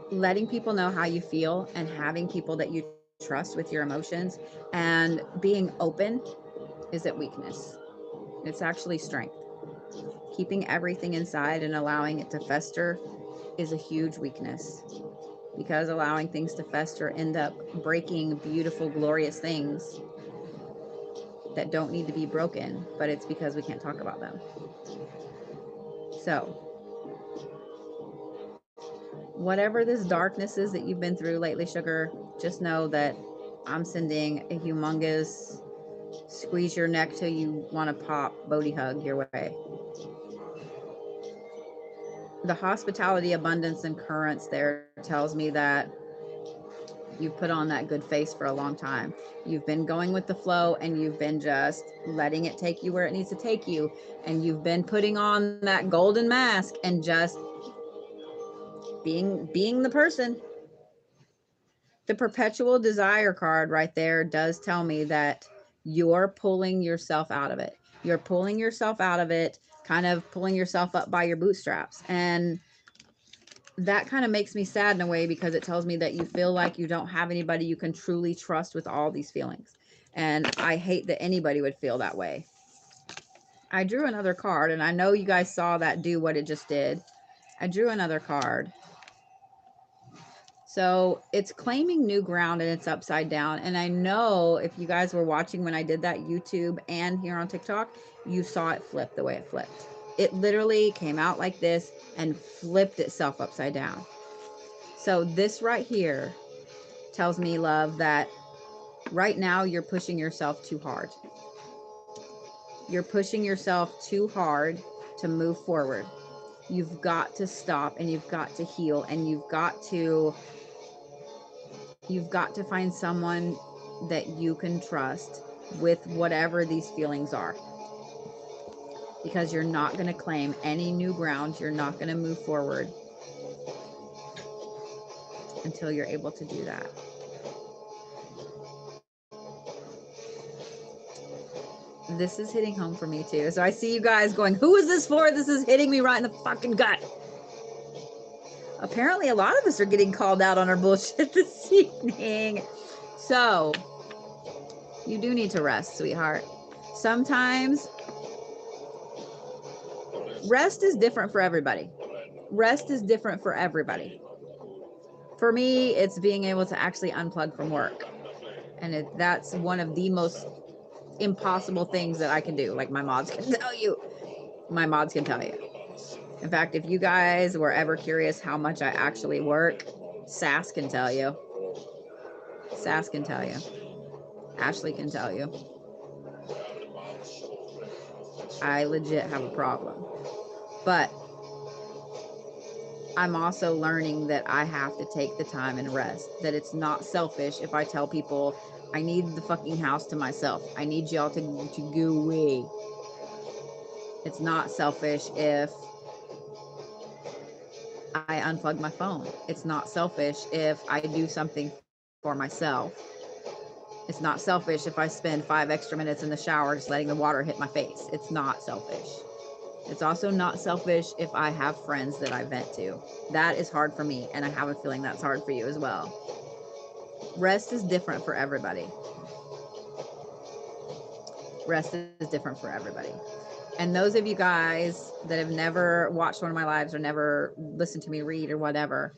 [SPEAKER 1] Letting people know how you feel and having people that you trust with your emotions and being open isn't weakness. It's actually strength. Keeping everything inside and allowing it to fester is a huge weakness, because allowing things to fester end up breaking beautiful, glorious things that don't need to be broken, but it's because we can't talk about them. So, whatever this darkness is that you've been through lately, sugar, just know that I'm sending a humongous squeeze your neck till you want to pop Bodhi hug your way. The hospitality, abundance, and currents there tells me that you've put on that good face for a long time. You've been going with the flow and you've been just letting it take you where it needs to take you. And you've been putting on that golden mask and just being the person. The perpetual desire card right there does tell me that you're pulling yourself out of it. You're pulling yourself out of it, kind of pulling yourself up by your bootstraps. And that kind of makes me sad in a way, because it tells me that you feel like you don't have anybody you can truly trust with all these feelings. And I hate that anybody would feel that way. I drew another card, and I know you guys saw that do what it just did. I drew another card. So it's claiming new ground and it's upside down. And I know if you guys were watching when I did that YouTube and here on TikTok, you saw it flip the way it flipped. It literally came out like this and flipped itself upside down. So this right here tells me, love, that right now you're pushing yourself too hard. You're pushing yourself too hard to move forward. You've got to stop, and you've got to heal, and you've got to find someone that you can trust with whatever these feelings are. Because you're not going to claim any new ground. You're not going to move forward until you're able to do that. This is hitting home for me too. So I see you guys going, who is this for? This is hitting me right in the fucking gut. Apparently a lot of us are getting called out on our bullshit this evening. So you do need to rest, sweetheart. Sometimes rest is different for everybody. Rest is different for everybody. For me, it's being able to actually unplug from work. And that's one of the most impossible things that I can do. Like my mods can tell you. My mods can tell you. In fact, if you guys were ever curious how much I actually work, Sass can tell you. Sass can tell you. Ashley can tell you. I legit have a problem. But I'm also learning that I have to take the time and rest. That it's not selfish if I tell people I need the fucking house to myself. I need y'all to go away. It's not selfish if I unplug my phone. It's not selfish if I do something for myself. It's not selfish if I spend 5 extra minutes in the shower just letting the water hit my face. It's not selfish. It's also not selfish if I have friends that I vent to. That is hard for me, and I have a feeling that's hard for you as well. Rest is different for everybody. Rest is different for everybody. And those of you guys that have never watched one of my lives or never listened to me read or whatever,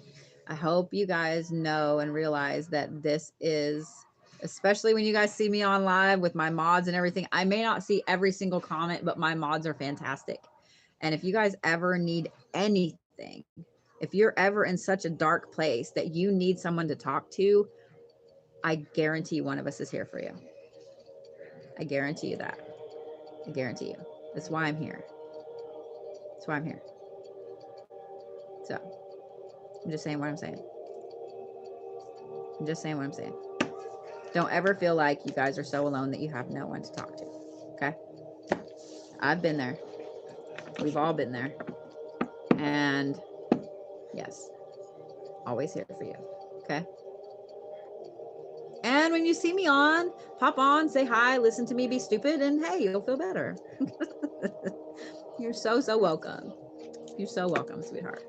[SPEAKER 1] I hope you guys know and realize that this is, especially when you guys see me on live with my mods and everything, I may not see every single comment, but my mods are fantastic. And if you guys ever need anything, if you're ever in such a dark place that you need someone to talk to, I guarantee one of us is here for you. I guarantee you that. I guarantee you. That's why I'm here. That's why I'm here. So I'm just saying what I'm saying. I'm just saying what I'm saying. Don't ever feel like you guys are so alone that you have no one to talk to. Okay? I've been there. We've all been there. And yes, always here for you. Okay? And when you see me on, pop on, say hi, listen to me be stupid, and hey, you'll feel better. You're so, so welcome. You're so welcome, sweetheart.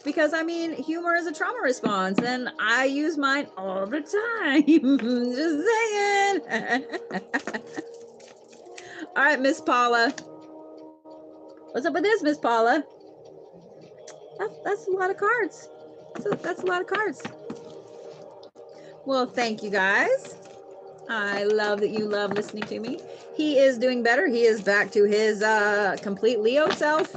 [SPEAKER 1] Because I mean, humor is a trauma response, and I use mine all the time. Just saying. All right, Miss Paula. What's up with this, Miss Paula? That's a lot of cards. That's a lot of cards. Well, thank you guys. I love that you love listening to me. He is doing better. He is back to his complete Leo self.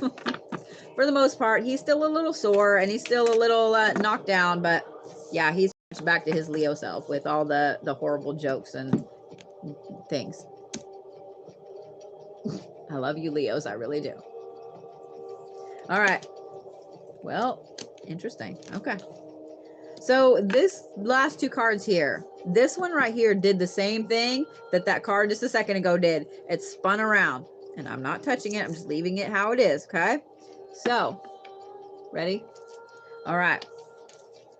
[SPEAKER 1] For the most part, he's still a little sore and he's still a little knocked down, but yeah, he's back to his Leo self with all the horrible jokes and things. I love you, Leos. I really do. All right. Well, interesting. Okay. So this last 2 cards here, this one right here did the same thing that card just a second ago did. It spun around and I'm not touching it. I'm just leaving it how it is. Okay. So ready? All right.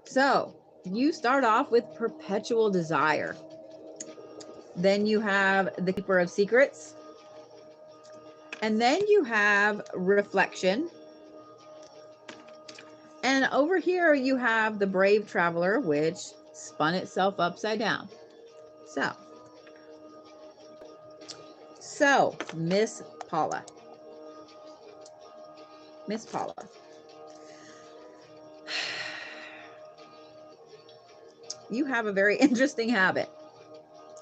[SPEAKER 1] So you start off with perpetual desire. Then you have the Keeper of Secrets. And then you have reflection. And over here you have the Brave Traveler, which spun itself upside down. So Miss Paula. Miss Paula. You have a very interesting habit.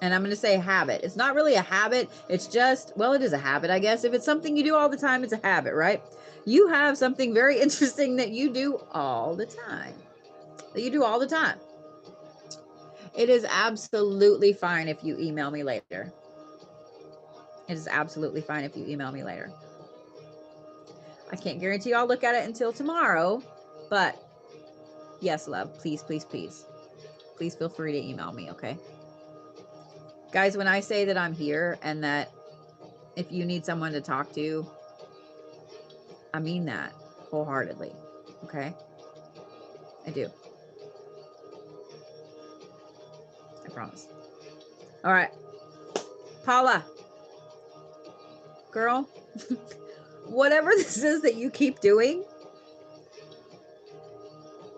[SPEAKER 1] And I'm going to say habit. It's not really a habit. It's just, well, it is a habit, I guess. If it's something you do all the time, it's a habit, right? You have something very interesting that you do all the time. It is absolutely fine if you email me later. It is absolutely fine if you email me later. I can't guarantee I'll look at it until tomorrow, but yes, love, please, please, please. Please feel free to email me, okay? Guys, when I say that I'm here and that if you need someone to talk to, I mean that wholeheartedly, okay? I do. I promise. All right. Paula. Girl, whatever this is that you keep doing,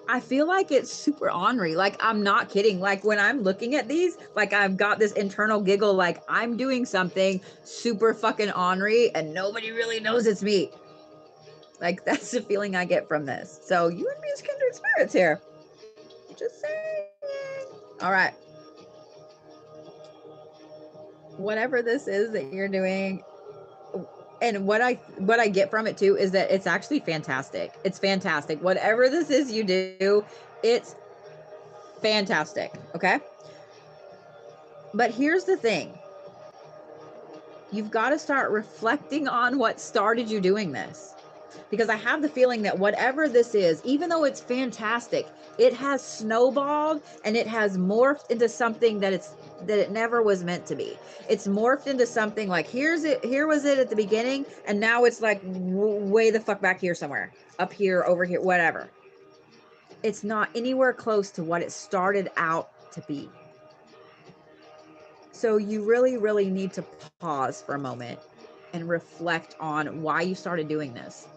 [SPEAKER 1] I feel like it's super ornery. Like, I'm not kidding. Like, when I'm looking at these, like, I've got this internal giggle, like, I'm doing something super fucking ornery and nobody really knows it's me. Like, that's the feeling I get from this. So you and me is kindred good spirits here. Just saying. All right. Whatever this is that you're doing, and what I get from it too is that it's actually fantastic. It's fantastic. Whatever this is you do, it's fantastic. Okay. But here's the thing. You've got to start reflecting on what started you doing this. Because I have the feeling that whatever this is, even though it's fantastic, it has snowballed and it has morphed into something that it never was meant to be. It's morphed into something like here was it at the beginning, and now it's like way the fuck back here somewhere, up here, over here, whatever. It's not anywhere close to what it started out to be. So you really, really need to pause for a moment and reflect on why you started doing this.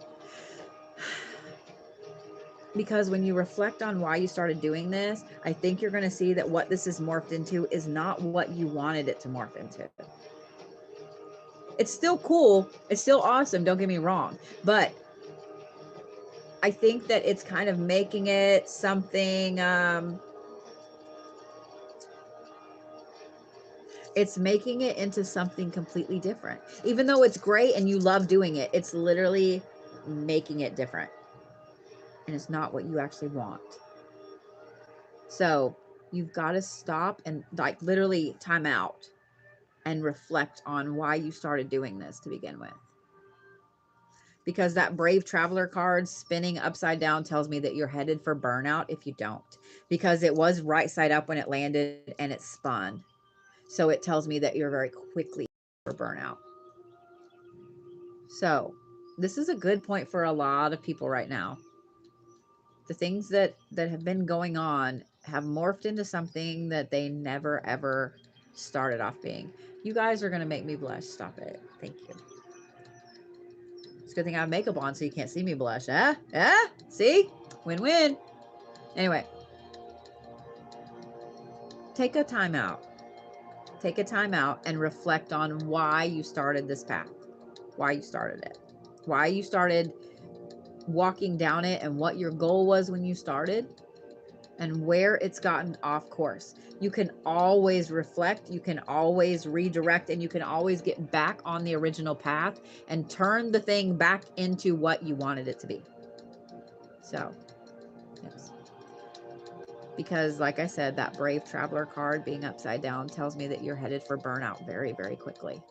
[SPEAKER 1] Because when you reflect on why you started doing this, I think you're going to see that what this is morphed into is not what you wanted it to morph into. It's still cool. It's still awesome. Don't get me wrong. But I think that it's kind of making it something, it's making it into something completely different. Even though it's great and you love doing it, it's literally making it different. And it's not what you actually want. So you've got to stop and like literally time out and reflect on why you started doing this to begin with. Because that brave traveler card spinning upside down tells me that you're headed for burnout if you don't. Because it was right side up when it landed and it spun. So it tells me that you're very quickly for burnout. So this is a good point for a lot of people right now. The things that have been going on have morphed into something that they never ever started off being. You guys are going to make me blush. Stop it. Thank you. It's a good thing I have makeup on so you can't see me blush. See? Win-win. Anyway. Take a time out. Take a time out and reflect on why you started this path. Why you started it. Why you started walking down it and what your goal was when you started and where it's gotten off course. You can always reflect, you can always redirect, and you can always get back on the original path and turn the thing back into what you wanted it to be. So, yes. Because like I said, that brave traveler card being upside down tells me that you're headed for burnout very, very quickly.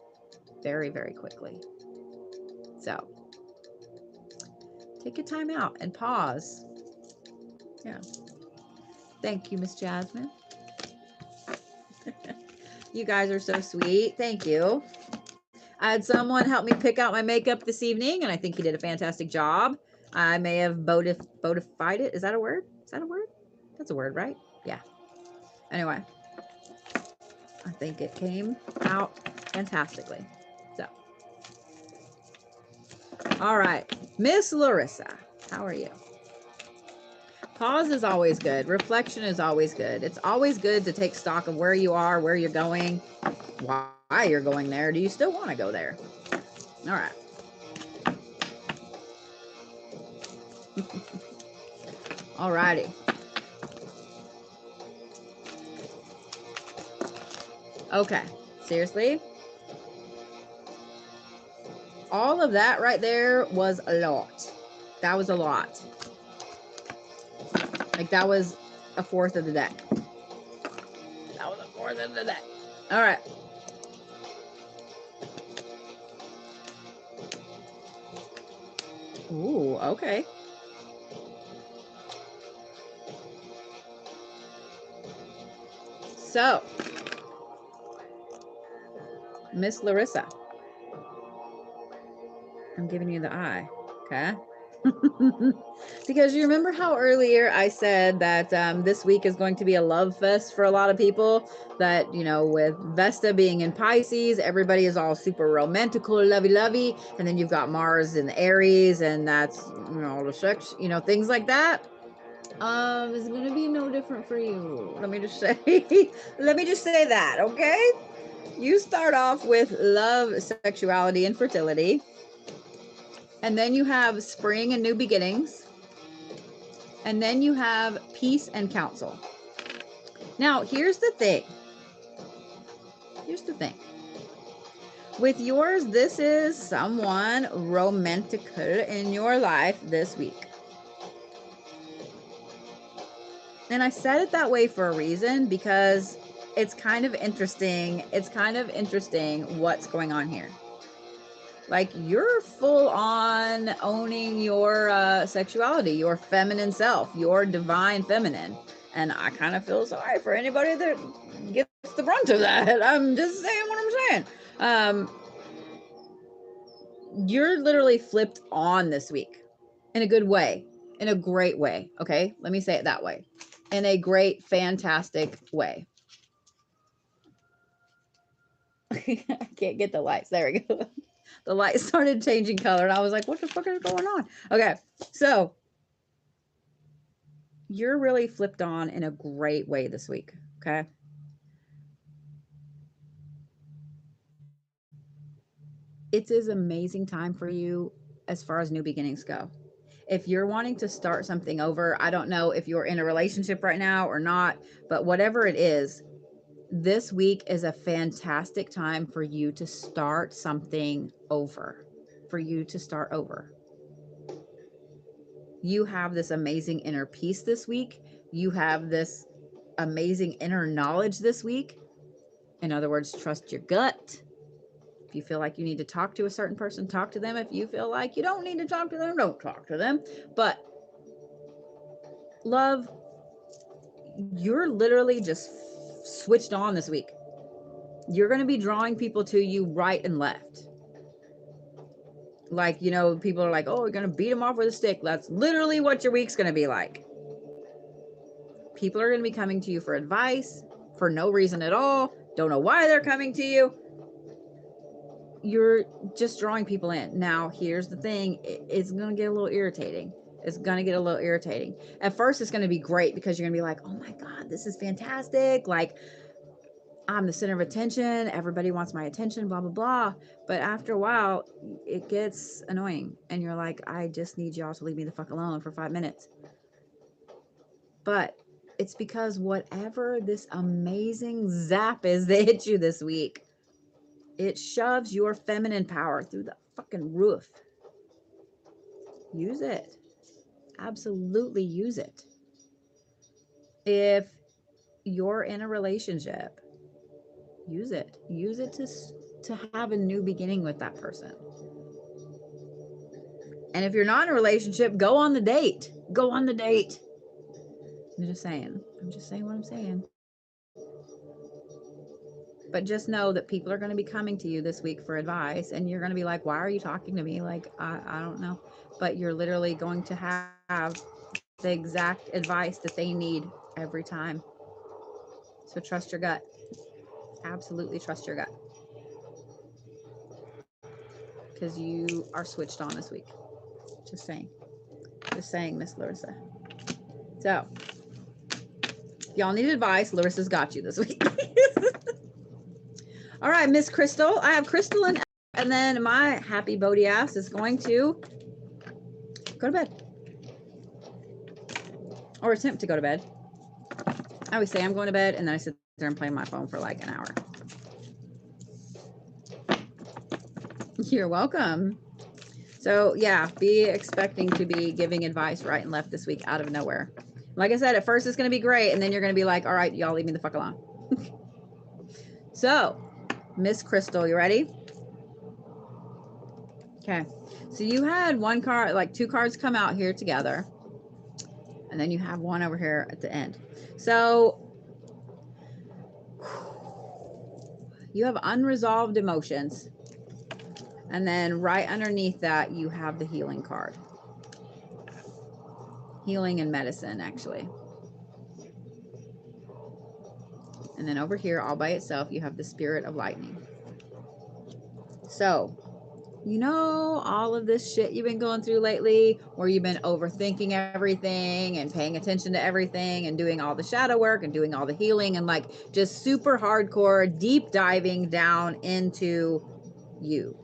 [SPEAKER 1] Very, very quickly. So, take a time out and pause. Yeah. Thank you, Miss Jasmine. You guys are so sweet. Thank you. I had someone help me pick out my makeup this evening, and I think he did a fantastic job. I may have boatified it. Is that a word? Is that a word? That's a word, right? Yeah. Anyway, I think it came out fantastically. So, all right. Miss Larissa, how are you? Pause is always good. Reflection is always good. It's always good to take stock of where you are, where you're going, why you're going there. Do you still want to go there? All right. All righty. Okay. Seriously? All of that right there was a lot. That was a lot. Like that was a fourth of the deck. That was a fourth of the deck. All right. Ooh, okay. So, Miss Larissa, I'm giving you the eye, okay? Because you remember how earlier I said that this week is going to be a love fest for a lot of people, that, you know, with Vesta being in Pisces, everybody is all super romantical, lovey-lovey, and then you've got Mars in Aries, and that's, you know, all the sex, you know, things like that. It's going to be no different for you. Let me just say, let me just say that, okay? You start off with love, sexuality, and fertility. And then you have spring and new beginnings. And then you have peace and counsel. Now, here's the thing. With yours, this is someone romantic in your life this week. And I said it that way for a reason, because it's kind of interesting. It's kind of interesting what's going on here. Like, you're full on owning your sexuality, your feminine self, your divine feminine. And I kind of feel sorry for anybody that gets the brunt of that. I'm just saying what I'm saying. You're literally flipped on this week in a good way, in a great way. Okay, let me say it that way. In a great, fantastic way. I can't get the lights. There we go. The light started changing color and I was like, what the fuck is going on? Okay, so you're really flipped on in a great way this week. Okay. It's an amazing time for you as far as new beginnings go. If you're wanting to start something over, I don't know if you're in a relationship right now or not, but whatever it is, this week is a fantastic time for you to start something over, for you to start over. You have this amazing inner peace this week. You have this amazing inner knowledge this week. In other words, trust your gut. If you feel like you need to talk to a certain person, talk to them. If you feel like you don't need to talk to them, don't talk to them. But love, you're literally just switched on this week. You're going to be drawing people to you right and left. Like, you know, people are like, oh, you're going to beat them off with a stick. That's literally what your week's going to be like. People are going to be coming to you for advice for no reason at all. Don't know why they're coming to you. You're just drawing people in. Now, here's the thing. It's going to get a little irritating. It's going to get a little irritating. At first, it's going to be great because you're going to be like, oh my God, this is fantastic. Like, I'm the center of attention. Everybody wants my attention, blah, blah, blah. But after a while, it gets annoying. And you're like, I just need y'all to leave me the fuck alone for 5 minutes. But it's because whatever this amazing zap is that hit you this week, it shoves your feminine power through the fucking roof. Use it. Absolutely use it. If you're in a relationship, use it. Use it to have a new beginning with that person. And if you're not in a relationship, go on the date. Go on the date. I'm just saying what I'm saying. But just know that people are going to be coming to you this week for advice, and you're going to be like, why are you talking to me? Like, I don't know. But you're literally going to have the exact advice that they need every time. So trust your gut. Absolutely trust your gut. Because you are switched on this week. Just saying. Just saying, Miss Larissa. So, y'all need advice. Larissa's got you this week. All right, Miss Crystal. I have Crystal and then my happy Bodhi ass is going to go to bed. Or attempt to go to bed. I always say I'm going to bed, and then I sit there and play on my phone for like an hour. You're welcome. So yeah, be expecting to be giving advice right and left this week out of nowhere. Like I said, at first it's going to be great, and then you're going to be like, all right, y'all leave me the fuck alone. So, Miss Crystal, you ready? Okay. So you had one card, like 2 cards come out here together. And then you have one over here at the end. So you have unresolved emotions. And then right underneath that, you have the healing card. Healing and medicine, actually. And then over here, all by itself, you have the spirit of lightning. So, you know, all of this shit you've been going through lately, where you've been overthinking everything and paying attention to everything and doing all the shadow work and doing all the healing and like just super hardcore deep diving down into you,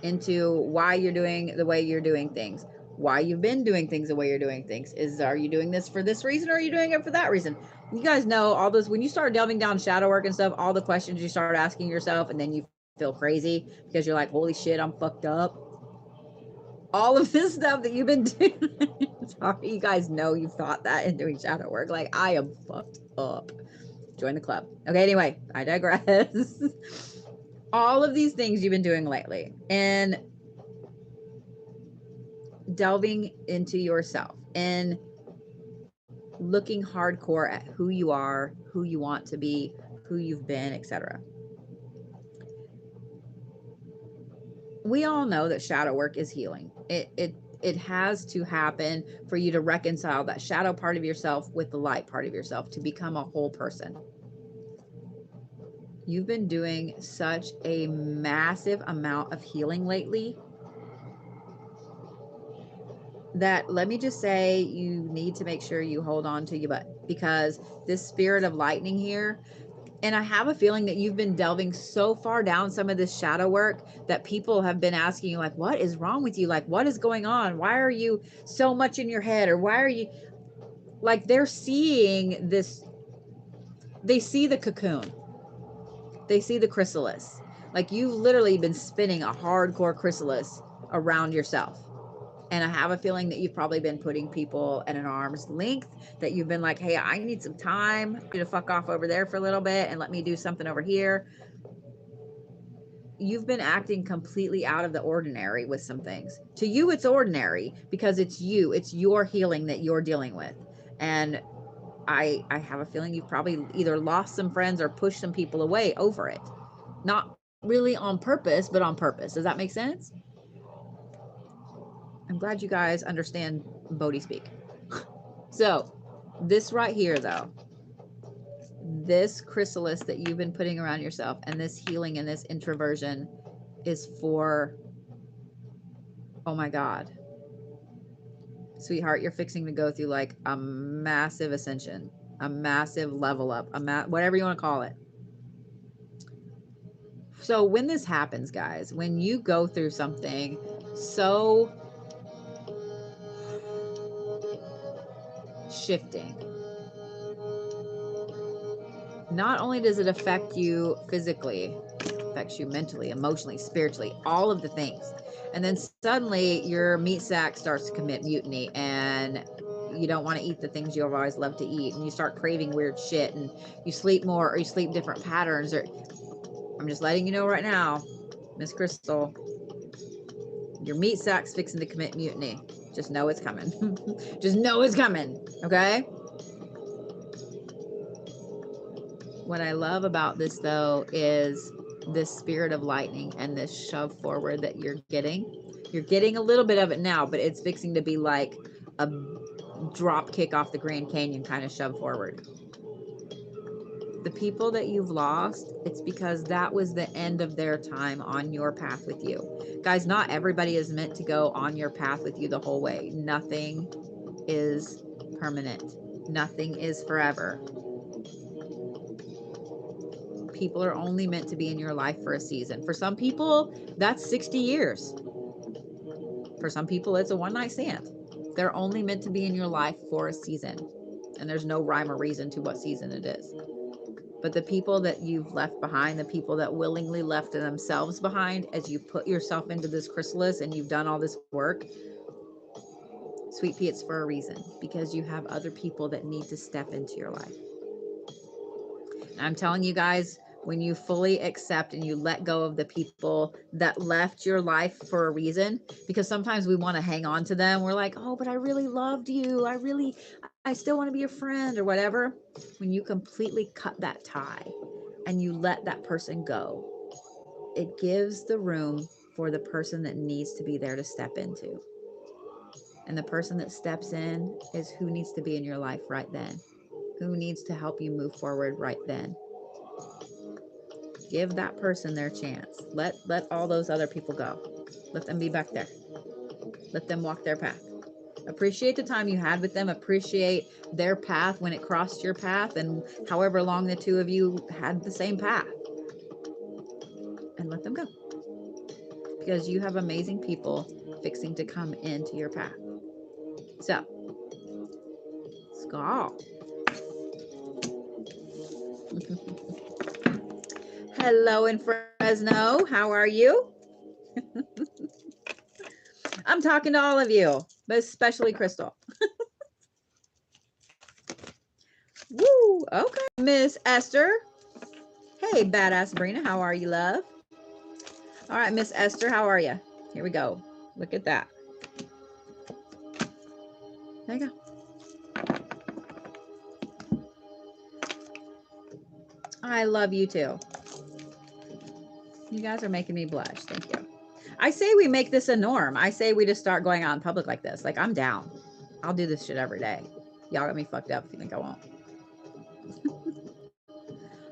[SPEAKER 1] into why you're doing the way you're doing things, why you've been doing things the way you're doing things. Are you doing this for this reason, or are you doing it for that reason? You guys know all those, when you start delving down shadow work and stuff, all the questions you start asking yourself, and then you feel crazy because you're like, holy shit, I'm fucked up. All of this stuff that you've been doing. Sorry, you guys know you've thought that in doing shadow work. Like, I am fucked up. Join the club. Okay, anyway, I digress. All of these things you've been doing lately, and delving into yourself and looking hardcore at who you are, who you want to be, who you've been, etc. We all know that shadow work is healing. It has to happen for you to reconcile that shadow part of yourself with the light part of yourself to become a whole person. You've been doing such a massive amount of healing lately that, let me just say, you need to make sure you hold on to your butt, because this spirit of lightning here, and I have a feeling that you've been delving so far down some of this shadow work that people have been asking you, like, what is wrong with you? Like, what is going on? Why are you so much in your head? Or why are you, like, they're seeing this, they see the cocoon, they see the chrysalis. Like, you've literally been spinning a hardcore chrysalis around yourself. And I have a feeling that you've probably been putting people at an arm's length, that you've been like, hey, I need some time to fuck off over there for a little bit and let me do something over here. You've been acting completely out of the ordinary with some things. To you, it's ordinary because it's you, it's your healing that you're dealing with. And I have a feeling you've probably either lost some friends or pushed some people away over it. Not really on purpose, but on purpose. Does that make sense? I'm glad you guys understand Bodhi speak. So this right here, though, this chrysalis that you've been putting around yourself and this healing and this introversion is for, oh my God, sweetheart, you're fixing to go through like a massive ascension, a massive level up, whatever you want to call it. So when this happens, guys, when you go through something so shifting, not only does it affect you physically, it affects you mentally, emotionally, spiritually, all of the things. And then suddenly your meat sack starts to commit mutiny, and you don't want to eat the things you've always loved to eat, and you start craving weird shit, and you sleep more, or you sleep different patterns. Or I'm just letting you know right now, Miss Crystal, your meat sack's fixing to commit mutiny. Just know it's coming. Just know it's coming. Okay? What I love about this, though, is this spirit of lightning and this shove forward that you're getting. You're getting a little bit of it now, but it's fixing to be like a drop kick off the Grand Canyon kind of shove forward. The people that you've lost, it's because that was the end of their time on your path with you. Guys, not everybody is meant to go on your path with you the whole way. Nothing is permanent. Nothing is forever. People are only meant to be in your life for a season. For some people, that's 60 years. For some people, it's a one-night stand. They're only meant to be in your life for a season. And there's no rhyme or reason to what season it is. But the people that you've left behind, the people that willingly left themselves behind as you put yourself into this chrysalis and you've done all this work, sweet pea, it's for a reason, because you have other people that need to step into your life. And I'm telling you guys, when you fully accept and you let go of the people that left your life for a reason, because sometimes we want to hang on to them. We're like, oh, but I really loved you. I still want to be your friend or whatever. When you completely cut that tie and you let that person go, it gives the room for the person that needs to be there to step into. And the person that steps in is who needs to be in your life right then, who needs to help you move forward right then. Give that person their chance. Let all those other people go. Let them be back there. Let them walk their path. Appreciate the time you had with them. Appreciate their path when it crossed your path, and however long the two of you had the same path. And let them go. Because you have amazing people fixing to come into your path. So, Skull. Hello in Fresno. How are you? I'm talking to all of you, but especially Crystal. Woo! Okay. Miss Esther. Hey, badass Sabrina. How are you, love? All right, Miss Esther. How are you? Here we go. Look at that. There you go. I love you too. You guys are making me blush. Thank you. I say we make this a norm. I say we just start going out in public like this. Like, I'm down. I'll do this shit every day. Y'all got me fucked up if you think I won't.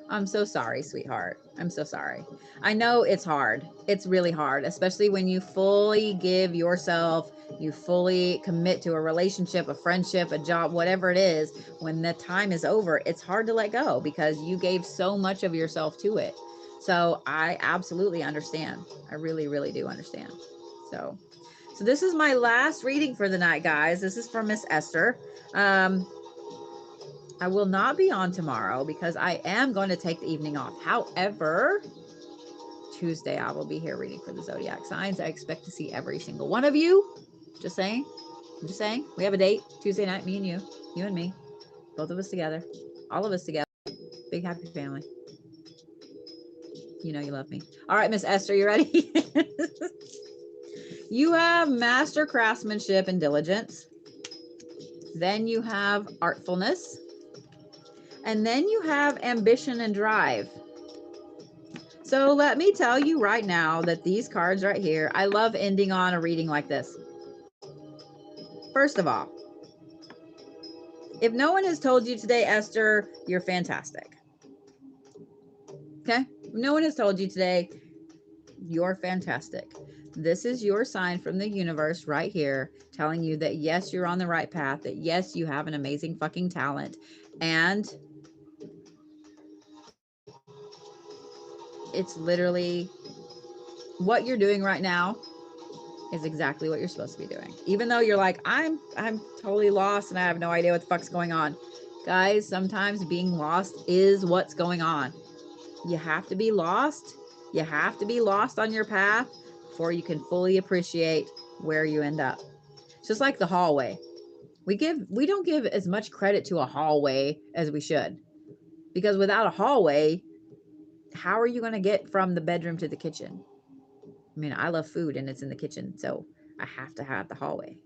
[SPEAKER 1] I'm so sorry, sweetheart. I'm so sorry. I know it's hard. It's really hard, especially when you fully give yourself, you fully commit to a relationship, a friendship, a job, whatever it is. When the time is over, it's hard to let go because you gave so much of yourself to it. So I absolutely understand. I really, really do understand. So this is my last reading for the night, guys. This is from Miss Esther. I will not be on tomorrow because I am going to take the evening off. However, Tuesday I will be here reading for the zodiac signs. I expect to see every single one of you. Just saying. I'm just saying. We have a date Tuesday night, me and you and me, both of us together, all of us together. Big happy family. You know you love me. All right, Miss Esther, you ready? You have master craftsmanship and diligence. Then you have artfulness. And then you have ambition and drive. So let me tell you right now that these cards right here, I love ending on a reading like this. First of all, if no one has told you today, Esther, you're fantastic. Okay? If no one has told you today, you're fantastic. This is your sign from the universe right here telling you that yes, you're on the right path, that yes, you have an amazing fucking talent. And it's literally what you're doing right now is exactly what you're supposed to be doing. Even though you're like, I'm totally lost and I have no idea what the fuck's going on. Guys, sometimes being lost is what's going on. You have to be lost. You have to be lost on your path before you can fully appreciate where you end up. It's just like the hallway. We don't give as much credit to a hallway as we should. Because without a hallway, how are you going to get from the bedroom to the kitchen? I mean, I love food and it's in the kitchen, so I have to have the hallway.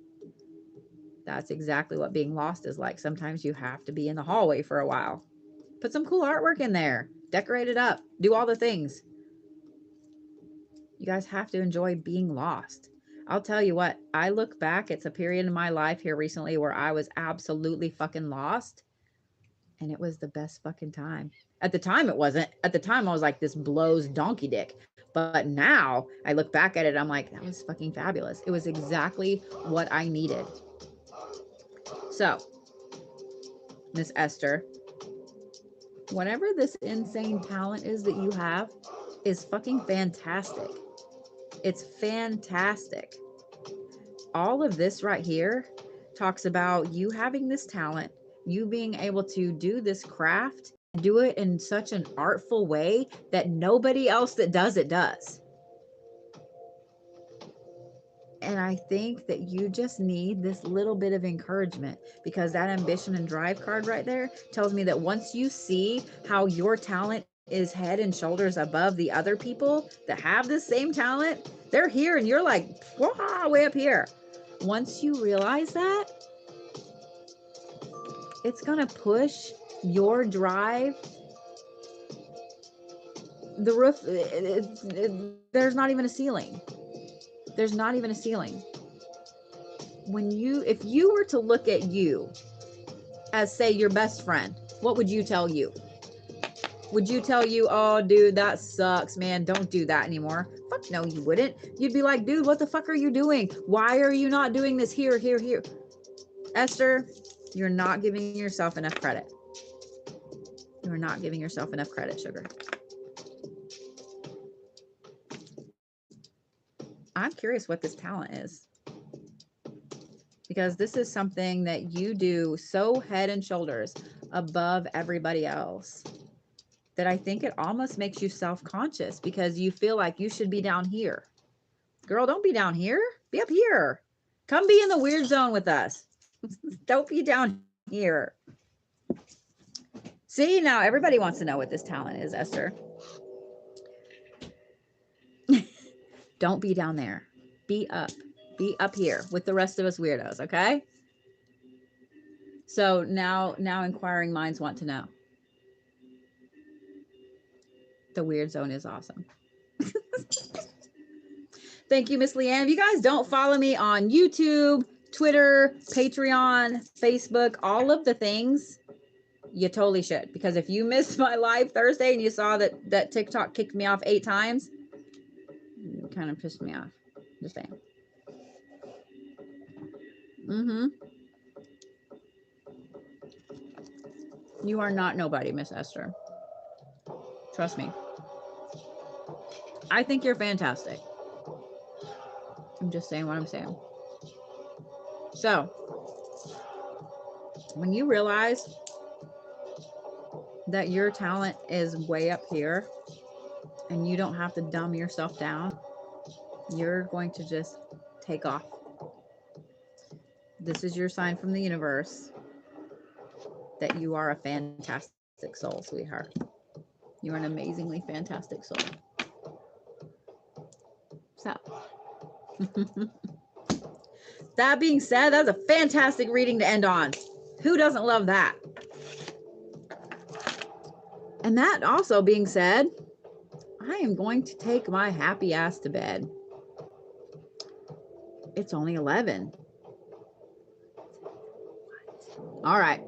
[SPEAKER 1] That's exactly what being lost is like. Sometimes you have to be in the hallway for a while. Put some cool artwork in there. Decorate it up. Do all the things. You guys have to enjoy being lost. I'll tell you what, I look back, it's a period in my life here recently where I was absolutely fucking lost. And it was the best fucking time. At the time, it wasn't. At the time, I was like, this blows donkey dick. But now I look back at it, I'm like, that was fucking fabulous. It was exactly what I needed. So, Miss Esther, whatever this insane talent is that you have is fucking fantastic. It's fantastic. All of this right here talks about you having this talent, you being able to do this craft, do it in such an artful way that nobody else that does it does. And I think that you just need this little bit of encouragement, because that ambition and drive card right there tells me that once you see how your talent is head and shoulders above the other people that have the same talent, they're here and you're like, wow, way up here. Once you realize that, it's going to push your drive. The roof, there's not even a ceiling. There's not even a ceiling. If you were to look at you as, say, your best friend, what would you tell you? Would you tell you, oh, dude, that sucks, man, don't do that anymore? Fuck no, you wouldn't. You'd be like, dude, what the fuck are you doing? Why are you not doing this here? Esther, you're not giving yourself enough credit. You are not giving yourself enough credit, sugar. I'm curious what this talent is, because because this is something that you do so head and shoulders above everybody else that I think it almost makes you self-conscious because you feel like you should be down here. Girl, don't be down here. Be up here. Come be in the weird zone with us. Don't be down here. See, now everybody wants to know what this talent is, Esther. Don't be down there. Be up. Be up here with the rest of us weirdos, okay? So now inquiring minds want to know. The weird zone is awesome. Thank you, Miss Leanne. If you guys don't follow me on YouTube, Twitter, Patreon, Facebook, all of the things, you totally should. Because if you missed my live Thursday and you saw that TikTok kicked me off 8 times, it kind of pissed me off. Just saying. You are not nobody, Miss Esther. Trust me. I think you're fantastic. I'm just saying what I'm saying. So, when you realize that your talent is way up here and you don't have to dumb yourself down, you're going to just take off. This is your sign from the universe that you are a fantastic soul, sweetheart. You are an amazingly fantastic soul. So, that being said, that was a fantastic reading to end on. Who doesn't love that? And that also being said, I am going to take my happy ass to bed. It's only 11. All right.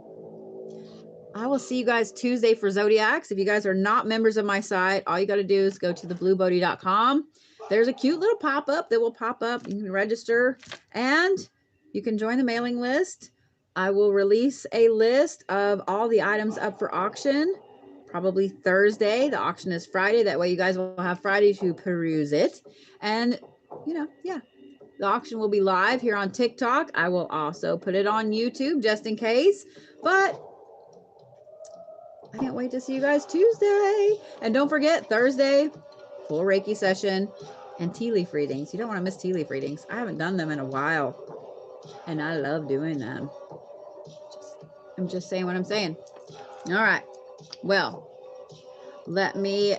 [SPEAKER 1] I will see you guys Tuesday for Zodiacs. If you guys are not members of my site, all you got to do is go to thebluebodie.com. There's a cute little pop-up that will pop up. You can register and you can join the mailing list. I will release a list of all the items up for auction, probably Thursday. The auction is Friday. That way you guys will have Friday to peruse it. And, you know, yeah, the auction will be live here on TikTok. I will also put it on YouTube just in case. But I can't wait to see you guys Tuesday. And don't forget, Thursday, full Reiki session and tea leaf readings. You don't want to miss tea leaf readings. I haven't done them in a while, and I love doing them. I'm just saying what I'm saying. All right. Well, let me